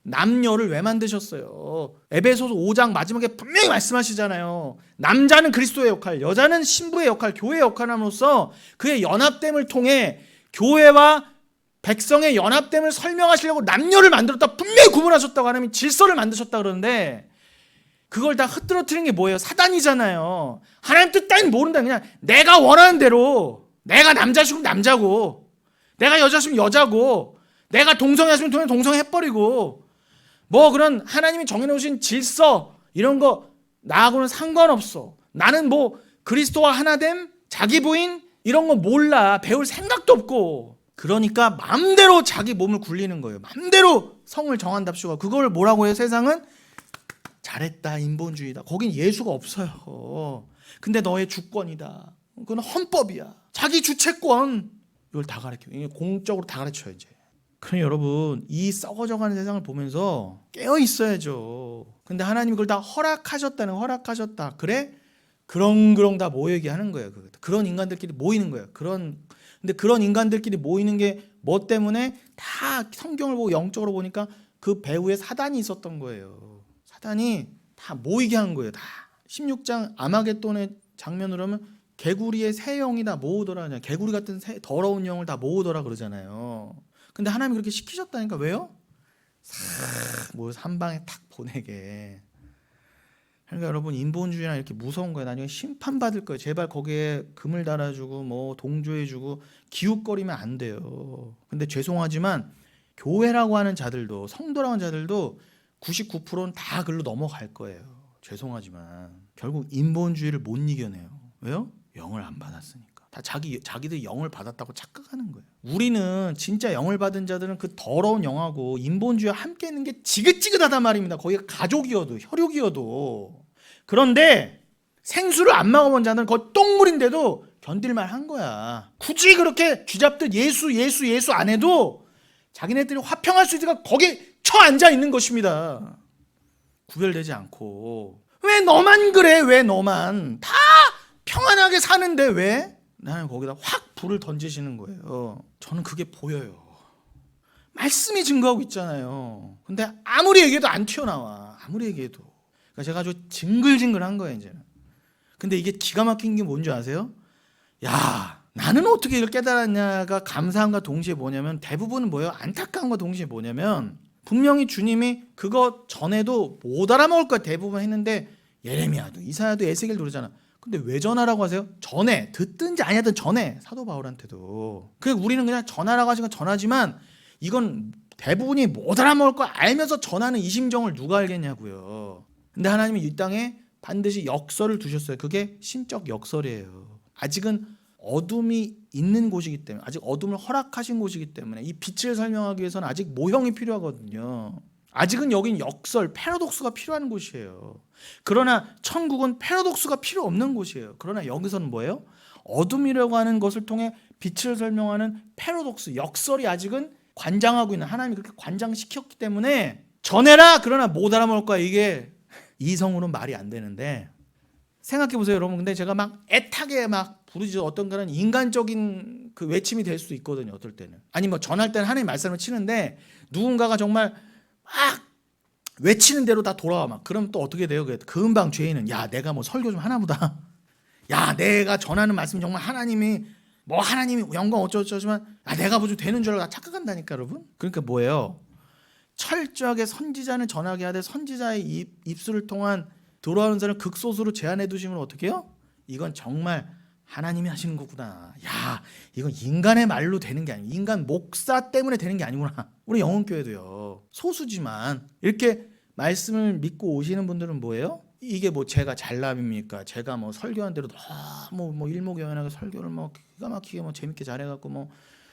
남녀를 왜 만드셨어요? 에베소서 5장 마지막에 분명히 말씀하시잖아요. 남자는 그리스도의 역할, 여자는 신부의 역할, 교회의 역할을 함으로써 그의 연합됨을 통해 교회와 백성의 연합됨을 설명하시려고 남녀를 만들었다, 분명히 구분하셨다고. 하나님이 질서를 만드셨다 그러는데, 그걸 다 흐트러뜨리는 게 뭐예요? 사단이잖아요. 하나님 뜻 따윈 모른다. 그냥 내가 원하는 대로, 내가 남자시면 남자고, 내가 여자시면 여자고, 내가 동성애하시면 동성애 해버리고, 뭐 그런 하나님이 정해놓으신 질서 이런 거 나하고는 상관없어. 나는 뭐 그리스도와 하나됨, 자기 부인 이런 거 몰라. 배울 생각도 없고. 그러니까 마음대로 자기 몸을 굴리는 거예요. 마음대로 성을 정한답시고. 그걸 뭐라고 해요? 세상은 잘했다, 인본주의다. 거긴 예수가 없어요. 근데 너의 주권이다. 그건 헌법이야. 자기 주체권. 이걸 다 가르쳐요. 이게 공적으로 다 가르쳐요 이제. 그럼 여러분 이 썩어져가는 세상을 보면서 깨어 있어야죠. 근데 하나님이 그걸 다 허락하셨다. 그래? 그렁그렁 다 모이게 하는 거예요. 그런 인간들끼리 모이는 거예요. 근데 그런 인간들끼리 모이는 게 뭐 때문에? 다 성경을 보고 영적으로 보니까 그 배후에 사단이 있었던 거예요. 사단이 다 모이게 한 거예요. 다 16장 아마겟돈의 장면으로 하면 개구리의 새 영이 다 모으더라. 개구리 같은 더러운 영을 다 모으더라 그러잖아요. 근데 하나님이 그렇게 시키셨다니까. 왜요? 싹 모여서 한 방에 탁 보내게. 그러니까 여러분 인본주의나 이렇게 무서운 거예요. 나중에 심판받을 거예요. 제발 거기에 금을 달아주고 뭐 동조해주고 기웃거리면 안 돼요. 근데 죄송하지만 교회라고 하는 자들도, 성도라고 하는 자들도 99%는 다 글로 넘어갈 거예요. 죄송하지만 결국 인본주의를 못 이겨내요. 왜요? 영을 안 받았으니까. 다 자기들 영을 받았다고 착각하는 거예요. 우리는 진짜 영을 받은 자들은 그 더러운 영하고 인본주의와 함께 있는 게 지긋지긋하단 말입니다. 거기가 가족이어도 혈육이어도. 그런데 생수를 안 먹어본 자는 거의 똥물인데도 견딜만 한 거야. 굳이 그렇게 쥐잡듯 예수 안 해도 자기네들이 화평할 수 있으니까 거기 처앉아 있는 것입니다. 구별되지 않고. 왜 너만 그래? 왜 너만? 다 평안하게 사는데 왜? 나는 거기다 확 불을 던지시는 거예요. 저는 그게 보여요. 말씀이 증거하고 있잖아요. 근데 아무리 얘기해도 안 튀어나와. 아무리 얘기해도. 그러니까 제가 아주 징글징글한 거예요 이제는. 근데 이게 기가 막힌 게 뭔지 아세요? 야, 나는 어떻게 이걸 깨달았냐가 감사함과 동시에 뭐냐면, 대부분은 뭐예요? 안타까움과 동시에 뭐냐면, 분명히 주님이 그거 전에도 못 알아먹을 거야 대부분 했는데, 예레미야도 이사야도 에스겔도 그러잖아. 근데 왜 전하라고 하세요? 전에, 듣든지 아니든 전에. 사도 바울한테도. 그래, 우리는 그냥 전하라고 하시면 전하지만 이건 대부분이 못 알아먹을 거 알면서 전하는 이 심정을 누가 알겠냐고요. 근데 하나님이 이 땅에 반드시 역설을 두셨어요. 그게 신적 역설이에요. 아직은 어둠이 있는 곳이기 때문에, 아직 어둠을 허락하신 곳이기 때문에 이 빛을 설명하기 위해서는 아직 모형이 필요하거든요. 아직은 여긴 역설, 패러독스가 필요한 곳이에요. 그러나 천국은 패러독스가 필요 없는 곳이에요. 그러나 여기서는 뭐예요? 어둠이라고 하는 것을 통해 빛을 설명하는 패러독스, 역설이 아직은 관장하고 있는, 하나님이 그렇게 관장시켰기 때문에 전해라 그러나 못 알아먹을 거야. 이게 이성으로는 말이 안 되는데, 생각해 보세요 여러분. 근데 제가 막 애타게 막 부르짖어, 어떤 거는 인간적인 그 외침이 될 수도 있거든요. 어떨 때는. 아니 뭐 전할 때는 하나님 말씀을 치는데 누군가가 정말 막 외치는 대로 다 돌아와 막. 그럼 또 어떻게 돼요? 금방 죄인은, 야 내가 뭐 설교 좀 하나보다, 야 내가 전하는 말씀이 정말 하나님이 영광 어쩌고저쩌지만 내가 뭐 좀 되는 줄 알고 나 착각한다니까 여러분. 그러니까 뭐예요? 철저하게 선지자는 전하게 하되 선지자의 입술을 통한 돌아오는 사람을 극소수로 제한해 두시면 어떻게 해요? 이건 정말 하나님이 하시는 거구나. 야, 이건 인간의 말로 되는 게 아니고, 인간 목사 때문에 되는 게 아니구나. 우리 영혼교회도요. 소수지만 이렇게 말씀을 믿고 오시는 분들은 뭐예요? 이게 뭐 제가 잘남입니까? 제가 뭐 설교한 대로 너무 뭐 일목요연하게 설교를 뭐 기가 막히게 뭐 재밌게 잘해갖고 뭐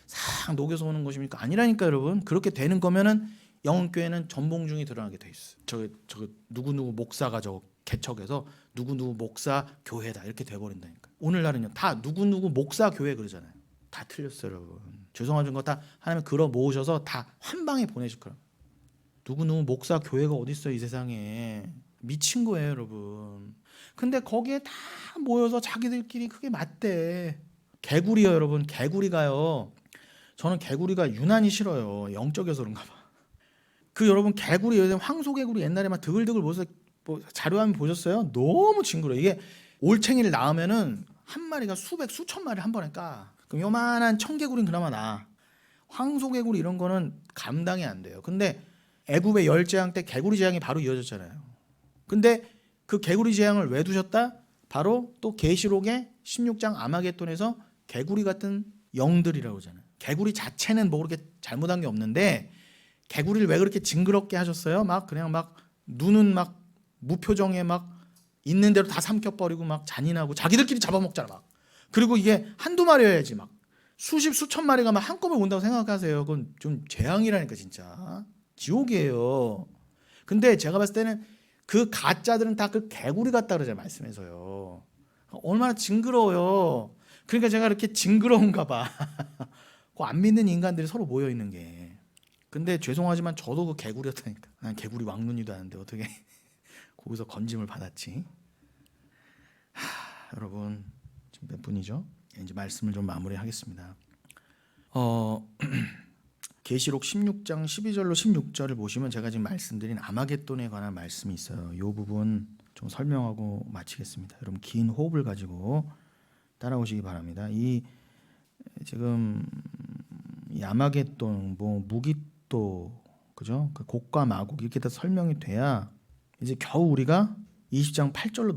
싹 녹여서 오는 것입니까? 아니라니까 여러분. 그렇게 되는 거면은 영혼교회는 전봉중이 드러나게 돼 있어. 저 누구누구 목사가 저 개척해서 누구누구 목사 교회다 이렇게 돼버린다니까. 오늘날은요 다 누구누구 목사 교회 그러잖아요. 다 틀렸어요 여러분. 죄송하신 거 다 하나님 끌어 모으셔서 다 한 방에 보내실 거예요. 누구누구 목사 교회가 어디 있어요 이 세상에. 미친 거예요 여러분. 근데 거기에 다 모여서 자기들끼리 그게 맞대. 개구리요 여러분. 개구리가요, 저는 개구리가 유난히 싫어요. 영적이어서 그런가 봐. 그 여러분 개구리, 황소개구리 옛날에 막 드글드글 모여서 뭐 자료화면 보셨어요? 너무 징그러워. 이게 올챙이를 낳으면은 한 마리가 수천 마리 한 번에 까. 그럼 요만한 청개구리는 그나마 나. 황소개구리 이런 거는 감당이 안 돼요. 근데 애굽의 열재앙 때 개구리 재앙이 바로 이어졌잖아요. 근데 그 개구리 재앙을 왜 두셨다? 바로 또 계시록의 16장 아마겟돈에서 개구리 같은 영들이라고 하잖아요. 개구리 자체는 뭐 그렇게 잘못한 게 없는데 개구리를 왜 그렇게 징그럽게 하셨어요? 막 그냥 막 눈은 막 무표정에 막 있는 대로 다 삼켜버리고 막 잔인하고 자기들끼리 잡아먹잖아 막. 그리고 이게 한두 마리여야지 막 수십 수천 마리가 막 한꺼번에 온다고 생각하세요. 그건 좀 재앙이라니까 진짜 지옥이에요. 근데 제가 봤을 때는 그 가짜들은 다 그 개구리 같다 그러잖아요 말씀에서요. 얼마나 징그러워요. 그러니까 제가 이렇게 징그러운가 봐. 그 안 믿는 인간들이 서로 모여 있는 게. 근데 죄송하지만 저도 그 개구리였다니까. 난 개구리 왕눈이도 아는데 어떻게 거기서 건짐을 받았지. 여러분 지금 몇 분이죠? 이제 말씀을 좀 마무리하겠습니다. 계시록 16장 12절로 16절을 보시면 제가 지금 말씀드린 아마겟돈에 관한 말씀이 있어요. 이 부분 좀 설명하고 마치겠습니다. 여러분 긴 호흡을 가지고 따라오시기 바랍니다. 이 지금 이 아마겟돈, 뭐 무기또, 그죠? 그 곡과 마곡 이렇게 다 설명이 돼야 이제 겨우 우리가 20장 8절로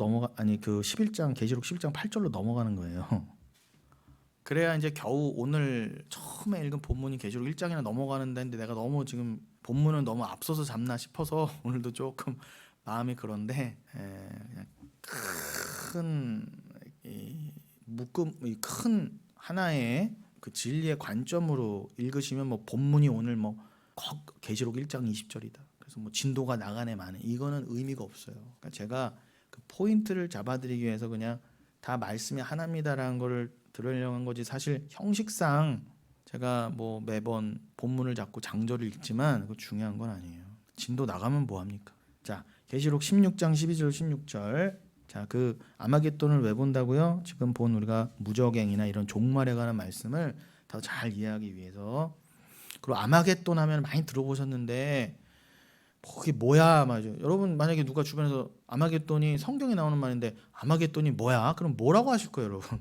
그 11장 계시록 11장 8절로 넘어가는 거예요. 그래야 이제 겨우 오늘 처음에 읽은 본문이 계시록 1장이나 넘어가는데 내가 너무 지금 본문은 너무 앞서서 잡나 싶어서 오늘도 조금 마음이 그런데 그냥 큰 하나의 그 진리의 관점으로 읽으시면 뭐 본문이 오늘 뭐 계시록 1장 20절이다. 그래서 뭐 진도가 나가네 마네 이거는 의미가 없어요. 그러니까 제가 그 포인트를 잡아드리기 위해서 그냥 다 말씀이 하나입니다라는 거를 들으려고 한 거지 사실 형식상 제가 뭐 매번 본문을 잡고 장절을 읽지만 그거 중요한 건 아니에요. 진도 나가면 뭐합니까? 자 계시록 16장 12절 16절 자 그 아마겟돈을 왜 본다고요? 지금 본 우리가 무저갱이나 이런 종말에 관한 말씀을 더 잘 이해하기 위해서. 그리고 아마겟돈 하면 많이 들어보셨는데 그게 뭐야 말이죠. 여러분 만약에 누가 주변에서 아마겟돈이 성경에 나오는 말인데 아마겟돈이 뭐야? 그럼 뭐라고 하실 거예요 여러분?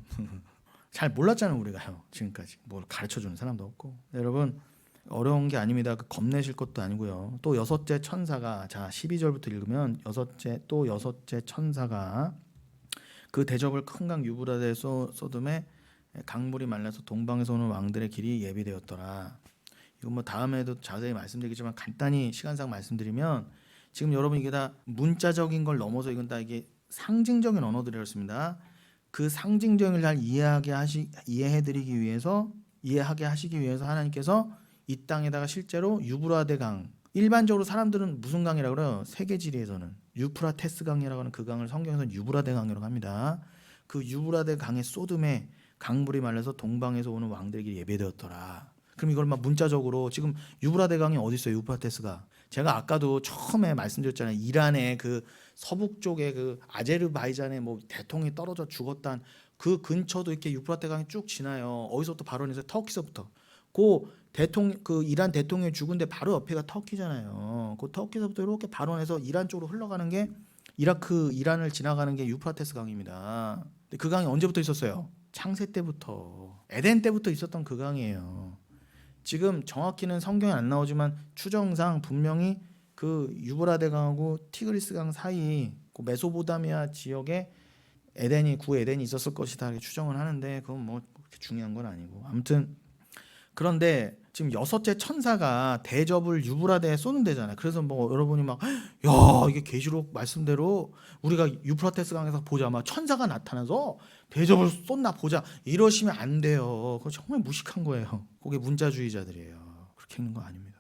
잘 몰랐잖아요 우리가요 지금까지. 뭘 가르쳐주는 사람도 없고. 여러분 어려운 게 아닙니다. 겁내실 것도 아니고요. 또 여섯째 천사가 자 12절부터 읽으면 여섯째 천사가 그 대접을 큰 강 유브라데 쏟음에 강물이 말라서 동방에서 오는 왕들의 길이 예비되었더라. 이건 뭐 다음에도 자세히 말씀드리겠지만 간단히 시간상 말씀드리면 지금 여러분 이게 다 문자적인 걸 넘어서 이건 다 이게 상징적인 언어들이었습니다. 그 상징적인 잘 이해하게 하시기 위해서 하나님께서 이 땅에다가 실제로 유브라데 강, 일반적으로 사람들은 무슨 강이라고 그래요? 세계지리에서는 유프라테스 강이라고 하는 그 강을 성경에서는 유브라데 강이라고 합니다. 그 유브라데 강의 쏟음에 강물이 말라서 동방에서 오는 왕들에게 예배되었더라. 그럼 이걸 막 문자적으로 지금 유브라데 강이 어디 있어요? 유프라테스가. 제가 아까도 처음에 말씀드렸잖아요. 이란의 그 서북 쪽에 그 아제르바이잔에 뭐 대통령이 떨어져 죽었단 그 근처도 이렇게 유프라테 강이 쭉 지나요. 어디서부터 발원해서 터키서부터. 그 이란 대통령이 죽은데 바로 옆에가 터키잖아요. 그 터키서부터 이렇게 발원해서 이란 쪽으로 흘러가는 게 이란을 지나가는 게 유프라테스 강입니다. 근데 그 강이 언제부터 있었어요? 창세 때부터, 에덴 때부터 있었던 그 강이에요. 지금 정확히는 성경에 안 나오지만 추정상 분명히 그 유브라데 강하고 티그리스 강 사이 그 메소포타미아 지역에 구 에덴이 있었을 것이다 이렇게 추정을 하는데 그건 뭐 그렇게 중요한 건 아니고 아무튼 그런데 지금 여섯째 천사가 대접을 유브라데에 쏘는 데잖아요. 그래서 뭐 여러분이 막 야 이게 계시록 말씀대로 우리가 유프라테스 강에서 보자 막 천사가 나타나서 대접을 쏜다 보자 이러시면 안 돼요. 그거 정말 무식한 거예요. 그게 문자주의자들이에요. 그렇게 있는 거 아닙니다.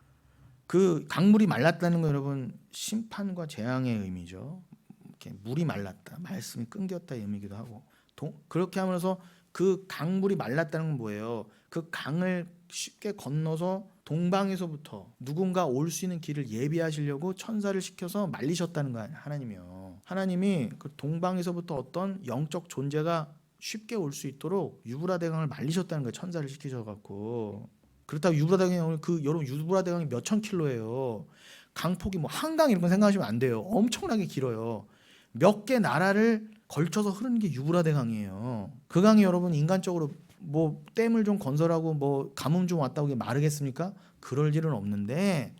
그 강물이 말랐다는 거 여러분 심판과 재앙의 의미죠. 이렇게 물이 말랐다, 말씀이 끊겼다의 의미기도 하고 그렇게 하면서 그 강물이 말랐다는 건 뭐예요? 그 강을 쉽게 건너서 동방에서부터 누군가 올 수 있는 길을 예비하시려고 천사를 시켜서 말리셨다는 거예요. 하나님이요. 하나님이 그 동방에서부터 어떤 영적 존재가 쉽게 올 수 있도록 유브라데 강을 말리셨다는 거예요. 천사를 시키셔갖고. 그렇다고 유브라데 강이 여러분 유브라데 강이 몇천 킬로예요. 강폭이 뭐 한강 이런 거 생각하시면 안 돼요. 엄청나게 길어요. 몇 개 나라를 걸쳐서 흐르는 게 유브라데 강이에요. 그 강이 여러분 인간적으로 뭐 댐을 좀 건설하고 뭐 가뭄 좀 왔다고 마르겠습니까? 그럴 일은 없는데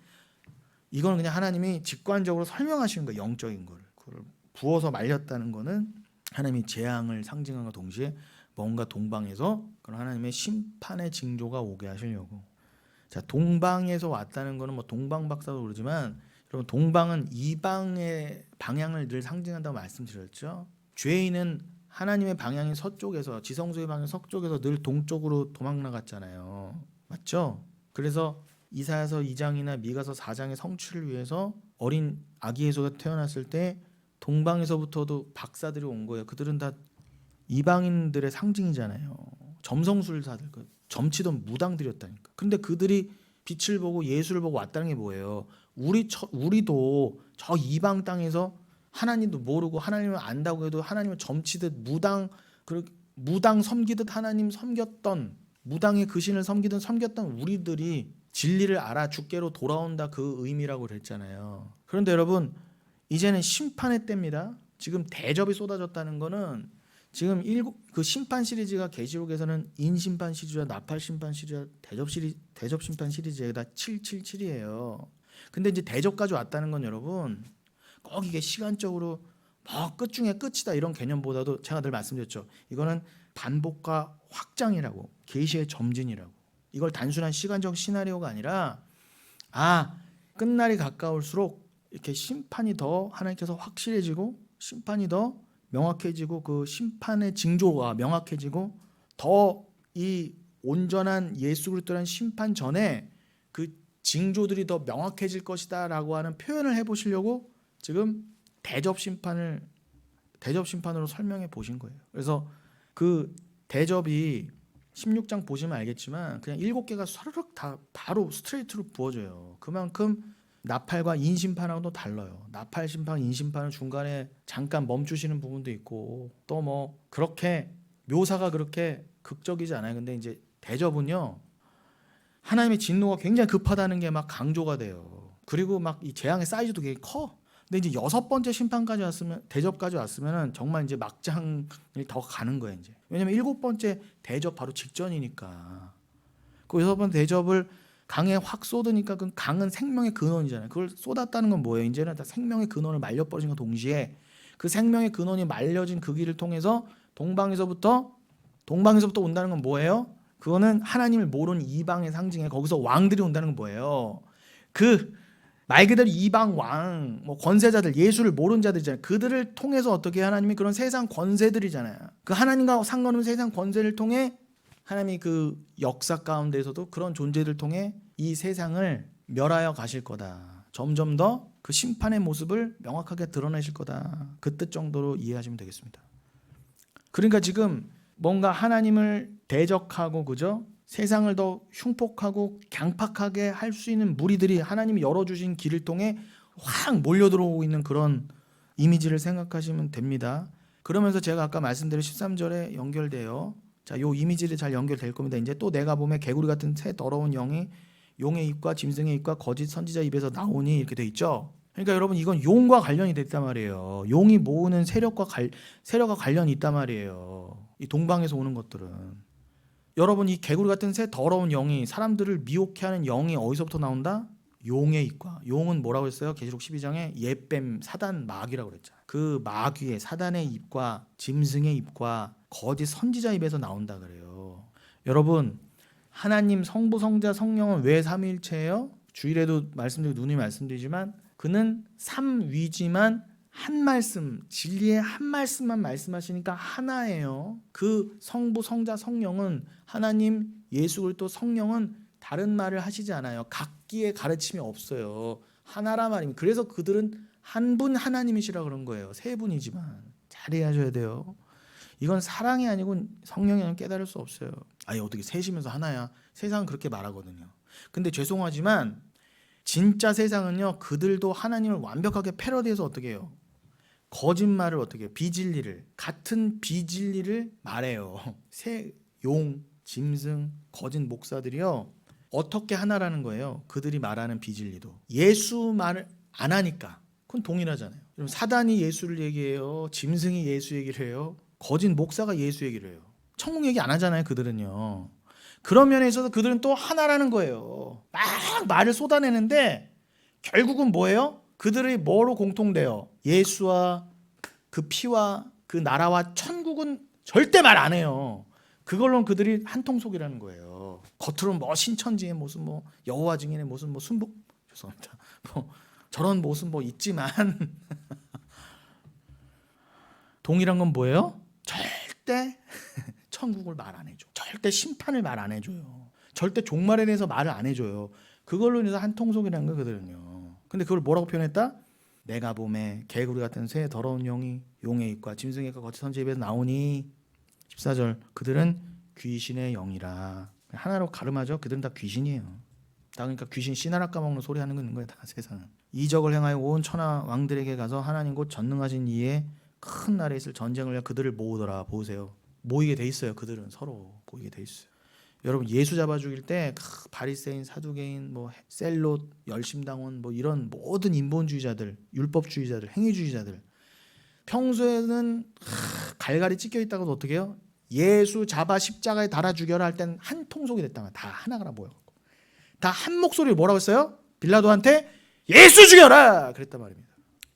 이거는 그냥 하나님이 직관적으로 설명하시는 거예요. 영적인 거를. 그걸 부어서 말렸다는 거는 하나님이 재앙을 상징함과 동시에 뭔가 동방에서 그런 하나님의 심판의 징조가 오게 하시려고. 자, 동방에서 왔다는 거는 뭐 동방박사도 그러지만 여러분 동방은 이방의 방향을 늘 상징한다고 말씀드렸죠. 죄인은 하나님의 방향인 서쪽에서 지성소의 방향 서쪽에서 늘 동쪽으로 도망 나갔잖아요. 맞죠? 그래서 이사야서 2장이나 미가서 4장의 성취를 위해서 어린 아기 예수가 태어났을 때 동방에서부터도 박사들이 온 거예요. 그들은 다 이방인들의 상징이잖아요. 점성술사들, 점치던 무당들이었다니까. 근데 그들이 빛을 보고 예수를 보고 왔다는 게 뭐예요? 우리도 저 이방 땅에서 하나님도 모르고 하나님을 안다고 해도 하나님을 점치듯 무당 섬기듯 하나님 섬겼던, 무당의 그 신을 섬겼던 우리들이 진리를 알아 주께로 돌아온다, 그 의미라고 그랬잖아요. 그런데 여러분, 이제는 심판의 때입니다. 지금 대접이 쏟아졌다는 거는 지금 그 심판 시리즈가 계시록에서는 인심판 시리즈와 나팔 심판 시리즈와 대접 심판 시리즈에다 777이에요. 근데 이제 대접까지 왔다는 건 여러분, 꼭 이게 시간적으로 뭐 끝 중에 끝이다 이런 개념보다도 제가 늘 말씀드렸죠. 이거는 반복과 확장이라고, 계시의 점진이라고. 이걸 단순한 시간적 시나리오가 아니라 끝날이 가까울수록 이렇게 심판이 더 하나님께서 확실해지고 심판이 더 명확해지고 그 심판의 징조가 명확해지고 더 이 온전한 예수 그리스도라는 심판 전에 그 징조들이 더 명확해질 것이다라고 하는 표현을 해보시려고 지금 대접 심판으로 설명해 보신 거예요. 그래서 그 대접이 16장 보시면 알겠지만 그냥 7개가 서르륵 다 바로 스트레이트로 부어져요. 그만큼 나팔과 인심판하고도 달라요. 나팔 심판, 인심판은 중간에 잠깐 멈추시는 부분도 있고 또 뭐 그렇게 묘사가 그렇게 극적이지 않아요. 근데 이제 대접은요, 하나님의 진노가 굉장히 급하다는 게 막 강조가 돼요. 그리고 막 이 재앙의 사이즈도 굉장히 커. 근데 이제 6번째 심판까지 왔으면, 대접까지 왔으면은 정말 이제 막장을 더 가는 거예요, 이제. 왜냐면 7번째 대접 바로 직전이니까. 그 6번째 대접을 강에 확 쏟으니까 그 강은 생명의 근원이잖아요. 그걸 쏟았다는 건 뭐예요? 이제는 다 생명의 근원을 말려버린 것 동시에 그 생명의 근원이 말려진 그 길을 통해서 동방에서부터 온다는 건 뭐예요? 그거는 하나님을 모르는 이방의 상징에 거기서 왕들이 온다는 건 뭐예요? 그 말 그대로 이방 왕, 뭐 권세자들, 예수를 모르는 자들이잖아요. 그들을 통해서 어떻게 하나님이 그런 세상 권세들이잖아요. 그 하나님과 상관없는 세상 권세를 통해 하나님이 그 역사 가운데서도 그런 존재들을 통해 이 세상을 멸하여 가실 거다. 점점 더 그 심판의 모습을 명확하게 드러내실 거다. 그 뜻 정도로 이해하시면 되겠습니다. 그러니까 지금 뭔가 하나님을 대적하고 그죠? 세상을 더 흉폭하고 강팍하게 할 수 있는 무리들이 하나님이 열어주신 길을 통해 확 몰려들어오고 있는 그런 이미지를 생각하시면 됩니다. 그러면서 제가 아까 말씀드린 13절에 연결돼요. 자, 요 이미지를 잘 연결될 겁니다. 이제 또 내가 보면 개구리 같은 새 더러운 영이 용의 입과 짐승의 입과 거짓 선지자 입에서 나오니 이렇게 돼 있죠. 그러니까 여러분 이건 용과 관련이 됐단 말이에요. 용이 모으는 세력과 관련이 있단 말이에요. 이 동방에서 오는 것들은. 여러분 이 개구리 같은 새 더러운 영이, 사람들을 미혹해하는 영이 어디서부터 나온다? 용의 입과. 용은 뭐라고 했어요? 계시록 12장에 옛뱀, 사단, 마귀라고 그랬잖아요. 그 마귀의, 사단의 입과 짐승의 입과 거짓 선지자 입에서 나온다 그래요. 여러분 하나님 성부, 성자, 성령은 왜 삼위일체예요? 주일에도 누누이 말씀드리지만 그는 삼위지만 한 말씀, 진리의 한 말씀만 말씀하시니까 하나예요. 그 성부, 성자, 성령은 하나님, 예수 그리스도, 성령은 다른 말을 하시지 않아요. 각기의 가르침이 없어요. 하나라 말입니다. 그래서 그들은 한 분 하나님이시라 그런 거예요. 세 분이지만 잘 이해하셔야 돼요. 이건 사랑이 아니고 성령이 아니면 깨달을 수 없어요. 아니 어떻게 셋이면서 하나야? 세상은 그렇게 말하거든요. 근데 죄송하지만 진짜 세상은요, 그들도 하나님을 완벽하게 패러디해서 어떻게 해요? 거짓말을 어떻게 해요? 비진리를, 같은 비진리를 말해요. 새, 용, 짐승, 거짓 목사들이요 어떻게 하나라는 거예요? 그들이 말하는 비진리도. 예수 말을 안 하니까 그건 동일하잖아요. 사단이 예수를 얘기해요. 짐승이 예수 얘기를 해요. 거짓 목사가 예수 얘기를 해요. 천국 얘기 안 하잖아요. 그들은요. 그런 면에 있어서 그들은 또 하나라는 거예요. 막 말을 쏟아내는데 결국은 뭐예요? 그들이 뭐로 공통돼요? 예수와 그 피와 그 나라와 천국은 절대 말 안 해요. 그걸로는 그들이 한통속이라는 거예요. 겉으로는 뭐 신천지의 모습, 뭐 여호와 증인의 모습, 뭐 순복 죄송합니다. 뭐 저런 모습 뭐 있지만 동일한 건 뭐예요? 절대 천국을 말 안 해줘. 절대 심판을 말 안 해줘요. 절대 종말에 대해서 말을 안 해줘요. 그걸로 인해서 한통속이라는 거 그들은요. 근데 그걸 뭐라고 표현했다? 내가 봄에 개구리 같은 새 더러운 영이 용의 입과 짐승의 입과 거친 선지의 입에서 나오니 14절 그들은 귀신의 영이라. 하나로 가름하죠. 그들은 다 귀신이에요. 다 그러니까 귀신 씨나라 까먹는 소리 하는 거 있는 거예요. 다 세상은. 이적을 행하여 온 천하 왕들에게 가서 하나님 곧 전능하신 이의 큰 나라에 있을 전쟁을 위해 그들을 모으더라. 보세요. 모이게 돼 있어요. 그들은 서로 모이게 돼 있어요. 여러분 예수 잡아 죽일 때 바리새인, 사두개인, 뭐 셀롯, 열심당원 뭐 이런 모든 인본주의자들, 율법주의자들, 행위주의자들 평소에는 갈갈이 찢겨 있다가도 어떻게 해요? 예수 잡아 십자가에 달아 죽여라 할 땐 한 통속이 됐다가 다 하나가 모여갖고 다 한 목소리로 뭐라고 했어요? 빌라도한테 예수 죽여라 그랬단 말입니다.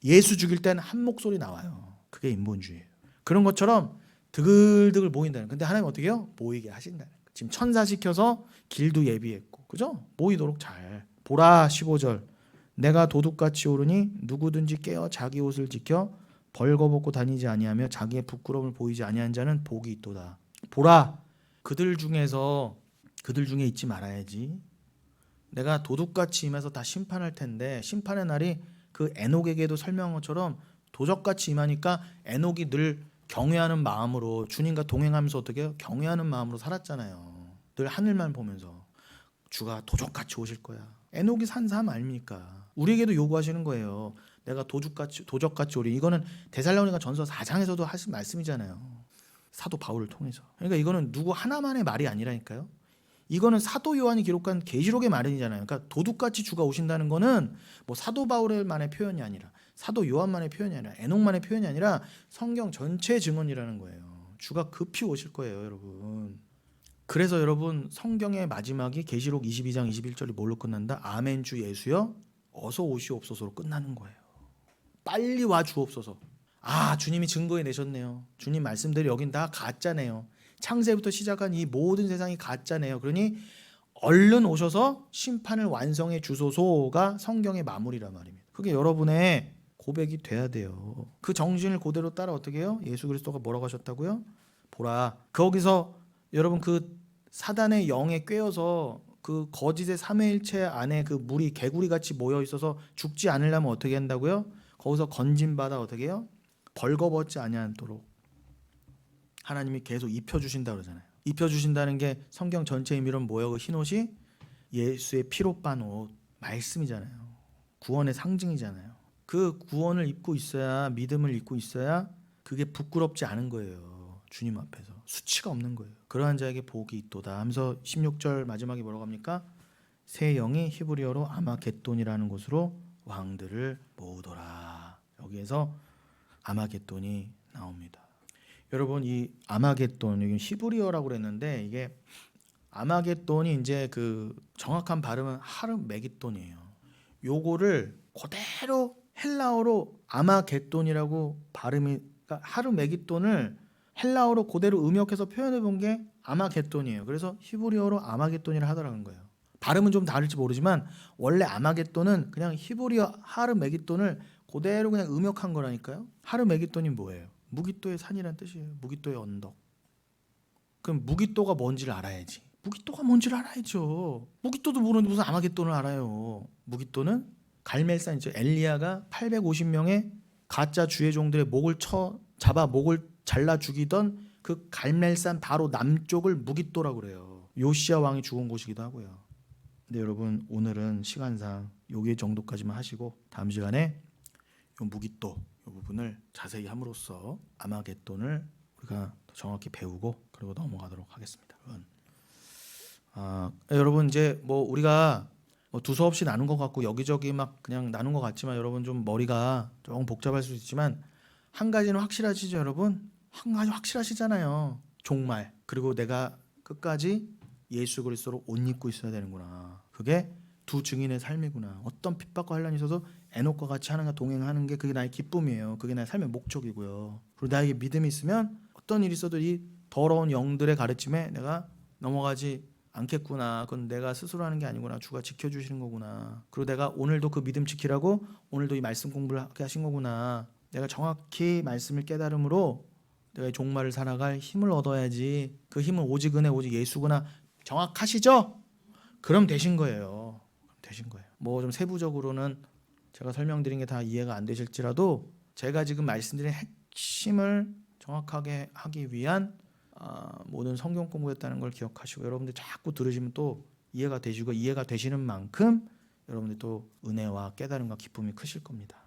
예수 죽일 땐 한 목소리 나와요. 그게 인본주의예요. 그런 것처럼 드글드글 모인다는. 근데 하나님 어떻게 해요? 모이게 하신다는. 지금 천사 시켜서 길도 예비했고, 그죠? 모이도록 잘. 보라 15절. 내가 도둑같이 오르니 누구든지 깨어 자기 옷을 지켜 벌거벗고 다니지 아니하며 자기의 부끄러움을 보이지 아니한 자는 복이 있도다. 보라, 그들 중에 있지 말아야지. 내가 도둑같이 임해서 다 심판할 텐데 심판의 날이 그 에녹에게도 설명한 것처럼 도적같이 임하니까 에녹이 늘 경외하는 마음으로 주님과 동행하면서 어떻게 해요? 경외하는 마음으로 살았잖아요. 늘 하늘만 보면서 주가 도적같이 오실 거야. 에녹이 산 사람 아닙니까? 우리에게도 요구하시는 거예요. 내가 도적같이 오리. 이거는 데살로니가 전서 4장에서도 하신 말씀이잖아요. 사도 바울을 통해서. 그러니까 이거는 누구 하나만의 말이 아니라니까요. 이거는 사도 요한이 기록한 계시록의 말이잖아요. 그러니까 도둑같이 주가 오신다는 거는 뭐 사도 바울만의 표현이 아니라 사도 요한만의 표현이 아니라 에녹만의 표현이 아니라 성경 전체 증언이라는 거예요. 주가 급히 오실 거예요, 여러분. 그래서 여러분 성경의 마지막이 계시록 22장 21절이 뭘로 끝난다? 아멘 주 예수여 어서 오시옵소서로 끝나는 거예요. 빨리 와 주옵소서. 아, 주님이 증거해 내셨네요. 주님 말씀대로 여긴 다 가짜네요. 창세부터 시작한 이 모든 세상이 가짜네요. 그러니 얼른 오셔서 심판을 완성해 주소서가 성경의 마무리란 말입니다. 그게 여러분의 고백이 돼야 돼요. 그 정신을 그대로 따라 어떻게 해요? 예수 그리스도가 뭐라고 하셨다고요? 보라. 거기서 여러분 그 사단의 영에 꿰어서 그 거짓의 삼위일체 안에 그 물이 개구리같이 모여 있어서 죽지 않으려면 어떻게 한다고요? 거기서 건진받아 어떻게 해요? 벌거벗지 아니하도록 하나님이 계속 입혀주신다 그러잖아요. 입혀주신다는 게 성경 전체 의미로는 뭐예요? 그 흰옷이 예수의 피로 빤 옷 말씀이잖아요. 구원의 상징이잖아요. 그 구원을 입고 있어야, 믿음을 입고 있어야 그게 부끄럽지 않은 거예요. 주님 앞에서 수치가 없는 거예요. 그러한 자에게 복이 있도다 하면서 16절 마지막에 뭐라고 합니까? 새 영이 히브리어로 아마겟돈이라는 곳으로 왕들을 모으더라. 여기에서 아마겟돈이 나옵니다. 여러분 이 아마겟돈, 이게 히브리어라고 그랬는데 이게 아마겟돈이 이제 그 정확한 발음은 하르메기돈이에요. 요거를 그대로 헬라어로 아마겟돈이라고 발음이, 그러니까 하르메기돈을 헬라어로 그대로 음역해서 표현해 본 게 아마겟돈이에요. 그래서 히브리어로 아마겟돈이라 하더라는 거예요. 발음은 좀 다를지 모르지만 원래 아마겟돈은 그냥 히브리어 하르메기돈을 그대로 그냥 음역한 거라니까요. 하르메기돈이 뭐예요? 무기또의 산이란 뜻이에요. 무기또의 언덕. 그럼 무기또가 뭔지를 알아야지. 무기또가 뭔지를 알아야죠. 무기또도 모르는데 무슨 아마겟돈을 알아요. 무기또는 갈멜산이죠. 엘리야가 850명의 가짜 주의 종들의 목을 잡아 목을 잘라 죽이던 그 갈멜산 바로 남쪽을 무기또라고 그래요. 요시야 왕이 죽은 곳이기도 하고요. 근데 여러분 오늘은 시간상 요게 정도까지만 하시고 다음 시간에 요 무기또 이 부분을 자세히 함으로써 아마겟돈을 우리가 더 정확히 배우고 그리고 넘어가도록 하겠습니다. 여러분 이제 뭐 우리가 뭐 두서없이 나눈 것 같고 여기저기 막 그냥 나눈 것 같지만 여러분 좀 머리가 조금 복잡할 수 있지만 한 가지는 확실하시죠, 여러분? 한 가지 확실하시잖아요. 종말. 그리고 내가 끝까지 예수 그리스도로 옷 입고 있어야 되는구나. 그게 두 증인의 삶이구나. 어떤 핍박과 환난이 있어도 에녹과 같이 하나가 동행하는 게 그게 나의 기쁨이에요. 그게 나의 삶의 목적이고요. 그리고 나에게 믿음이 있으면 어떤 일이 있어도 이 더러운 영들의 가르침에 내가 넘어가지 않겠구나. 그건 내가 스스로 하는 게 아니구나. 주가 지켜주시는 거구나. 그리고 내가 오늘도 그 믿음 지키라고 오늘도 이 말씀 공부를 하게 하신 거구나. 내가 정확히 말씀을 깨달음으로 내가 이 종말을 살아갈 힘을 얻어야지. 그 힘은 오직 은혜 오직 예수구나. 정확하시죠? 그럼 되신 거예요. 되신 거예요. 뭐 좀 세부적으로는 제가 설명드린 게 다 이해가 안 되실지라도 제가 지금 말씀드린 핵심을 정확하게 하기 위한 모든 성경 공부였다는 걸 기억하시고 여러분들 자꾸 들으시면 또 이해가 되시고 이해가 되시는 만큼 여러분들 또 은혜와 깨달음과 기쁨이 크실 겁니다.